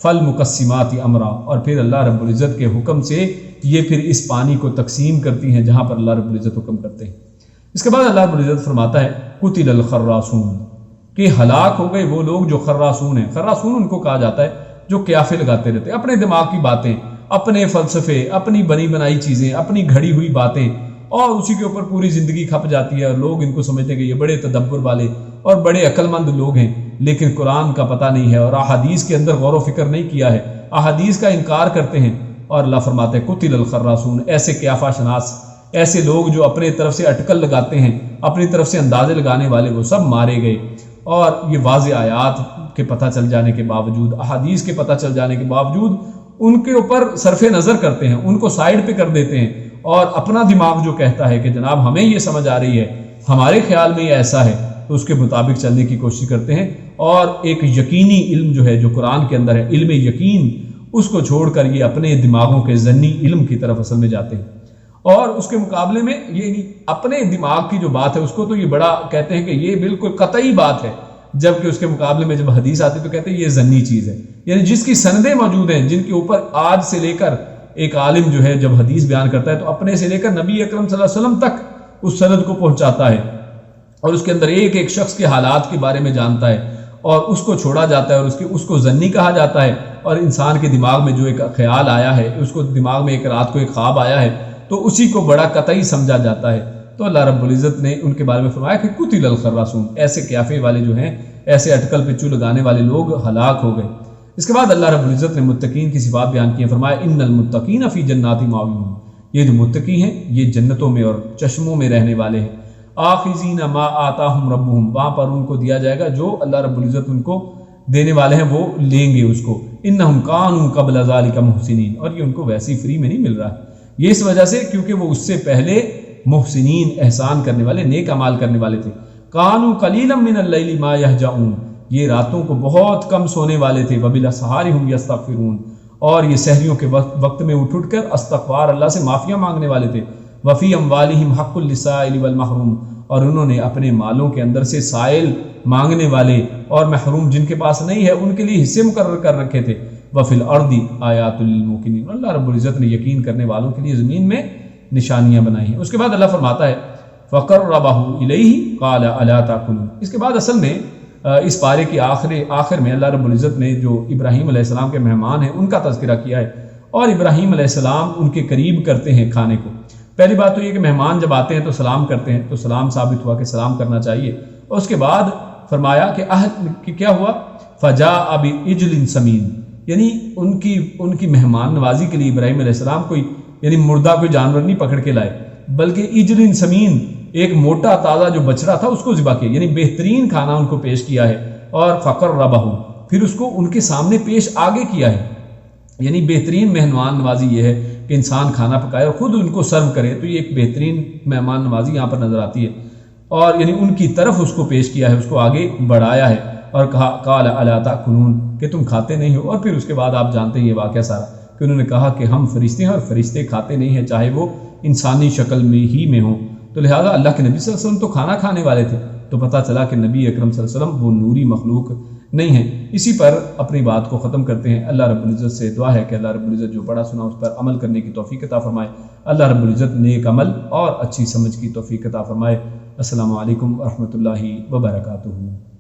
فَالْمُقَسِّمَاتِ أَمْرًا، اور پھر اللہ رب العزت کے حکم سے یہ پھر اس پانی کو تقسیم کرتی ہیں جہاں پر اللہ رب العزت حکم کرتے ہیں. اس کے بعد اللہ رب العزت فرماتا ہے قُتِلَ الْخَرَّاصُونَ، کہ ہلاک ہو گئے وہ لوگ جو خراسون ہیں. خراسون ان کو کہا جاتا ہے جو قیافے لگاتے رہتے ہیں، اپنے دماغ کی باتیں، اپنے فلسفے، اپنی بنی بنائی چیزیں، اپنی گھڑی ہوئی باتیں، اور اسی کے اوپر پوری زندگی کھپ جاتی ہے، اور لوگ ان کو سمجھتے ہیں کہ یہ بڑے تدبر والے اور بڑے عقل مند لوگ ہیں، لیکن قرآن کا پتہ نہیں ہے اور احادیث کے اندر غور و فکر نہیں کیا ہے، احادیث کا انکار کرتے ہیں. اور اللہ فرماتے ہیں قتل الخراسون، ایسے قیافہ شناس، ایسے لوگ جو اپنے طرف سے اٹکل لگاتے ہیں، اپنی طرف سے اندازے لگانے والے، وہ سب مارے گئے. اور یہ واضح آیات کے پتہ چل جانے کے باوجود، احادیث کے پتہ چل جانے کے باوجود ان کے اوپر صرف نظر کرتے ہیں، ان کو سائیڈ پہ کر دیتے ہیں، اور اپنا دماغ جو کہتا ہے کہ جناب ہمیں یہ سمجھ آ رہی ہے، ہمارے خیال میں یہ ایسا ہے، تو اس کے مطابق چلنے کی کوشش کرتے ہیں. اور ایک یقینی علم جو ہے جو قرآن کے اندر ہے، علم یقین، اس کو چھوڑ کر یہ اپنے دماغوں کے ظنی علم کی طرف اصل میں جاتے ہیں. اور اس کے مقابلے میں یہ اپنے دماغ کی جو بات ہے اس کو تو یہ بڑا کہتے ہیں کہ یہ بالکل قطعی بات ہے، جبکہ اس کے مقابلے میں جب حدیث آتی تو کہتے ہیں یہ ظنی چیز ہے. یعنی جس کی سندیں موجود ہیں، جن کے اوپر آج سے لے کر ایک عالم جو ہے جب حدیث بیان کرتا ہے تو اپنے سے لے کر نبی اکرم صلی اللہ علیہ وسلم تک اس سند کو پہنچاتا ہے، اور اس کے اندر ایک ایک شخص کے حالات کے بارے میں جانتا ہے، اور اس کو چھوڑا جاتا ہے، اور اس کو ظنی کہا جاتا ہے. اور انسان کے دماغ میں جو ایک خیال آیا ہے، اس کو دماغ میں ایک رات کو ایک خواب آیا ہے، تو اسی کو بڑا قطعی سمجھا جاتا ہے. تو اللہ رب العزت نے ان کے بارے میں فرمایا کہ قتل الخراسون، ایسے قیافے والے جو ہیں، ایسے اٹکل پچو لگانے والے لوگ ہلاک ہو گئے. اس کے بعد اللہ رب العزت نے متقین کی صفات بیان کی ہیں، فرمایا ان المتقین فی جنات مأویہم، یہ جو متقی ہیں یہ جنتوں میں اور چشموں میں رہنے والے ہیں. آخذین ما آتاہم ربہم، وہاں پر ان کو دیا جائے گا جو اللہ رب العزت ان کو دینے والے ہیں، وہ لیں گے اس کو. انہم کانوا قبل ذالک محسنین، اور یہ ان کو ویسے ہی فری میں نہیں مل رہا، یہ اس وجہ سے کیونکہ وہ اس سے پہلے محسنین، احسان کرنے والے، نیک اعمال کرنے والے تھے. کانوا قلیلا من اللیل ما یہجعون، یہ راتوں کو بہت کم سونے والے تھے. وبالاسحار ہم یستغفرون، اور یہ سحریوں کے وقت میں اٹھ کر استغفار، اللہ سے معافیاں مانگنے والے تھے. وفی اموالہم حق للسائل والمحروم، اور انہوں نے اپنے مالوں کے اندر سے سائل مانگنے والے اور محروم جن کے پاس نہیں ہے ان کے لیے حصے مقرر کر رکھے تھے. وفی الارض آیات للموقنین، اللہ رب العزت نے یقین کرنے والوں کے لیے زمین میں نشانیاں بنائی ہیں. اس کے بعد اللہ فرماتا ہے فقربہ الیہ قال الا تاکلون. اس کے بعد اصل میں اس پارے کی آخر میں اللہ رب العزت نے جو ابراہیم علیہ السلام کے مہمان ہیں ان کا تذکرہ کیا ہے، اور ابراہیم علیہ السلام ان کے قریب کرتے ہیں کھانے کو. پہلی بات تو یہ کہ مہمان جب آتے ہیں تو سلام کرتے ہیں، تو سلام ثابت ہوا کہ سلام کرنا چاہیے. اور اس کے بعد فرمایا کہ کیا ہوا، فجاء بعجل سمین، یعنی ان کی مہمان نوازی کے لیے ابراہیم علیہ السلام کوئی یعنی مردہ کوئی جانور نہیں پکڑ کے لائے، بلکہ عجل سمین، ایک موٹا تازہ جو بچڑا تھا اس کو ذبح کیا، یعنی بہترین کھانا ان کو پیش کیا ہے. اور فقربہ، پھر اس کو ان کے سامنے پیش آگے کیا ہے. یعنی بہترین مہمان نوازی یہ ہے کہ انسان کھانا پکائے اور خود ان کو سرو کرے، تو یہ ایک بہترین مہمان نوازی یہاں پر نظر آتی ہے. اور یعنی ان کی طرف اس کو پیش کیا ہے، اس کو آگے بڑھایا ہے، اور کہا قال الا تاکلون، کہ تم کھاتے نہیں ہو. اور پھر اس کے بعد آپ جانتے ہیں یہ واقعہ سارا کہ انہوں نے کہا کہ ہم فرشتے ہیں اور فرشتے کھاتے نہیں ہیں چاہے وہ انسانی شکل میں ہی ہوں، تو لہٰذا اللہ کے نبی صلی اللہ علیہ وسلم تو کھانا کھانے والے تھے، تو پتہ چلا کہ نبی اکرم صلی اللہ علیہ وسلم وہ نوری مخلوق نہیں ہیں۔ اسی پر اپنی بات کو ختم کرتے ہیں۔ اللہ رب العزت سے دعا ہے کہ اللہ رب العزت جو پڑھا سنا اس پر عمل کرنے کی توفیق عطا فرمائے، اللہ رب العزت نیک عمل اور اچھی سمجھ کی توفیق عطا فرمائے۔ السلام علیکم ورحمۃ اللہ وبرکاتہ۔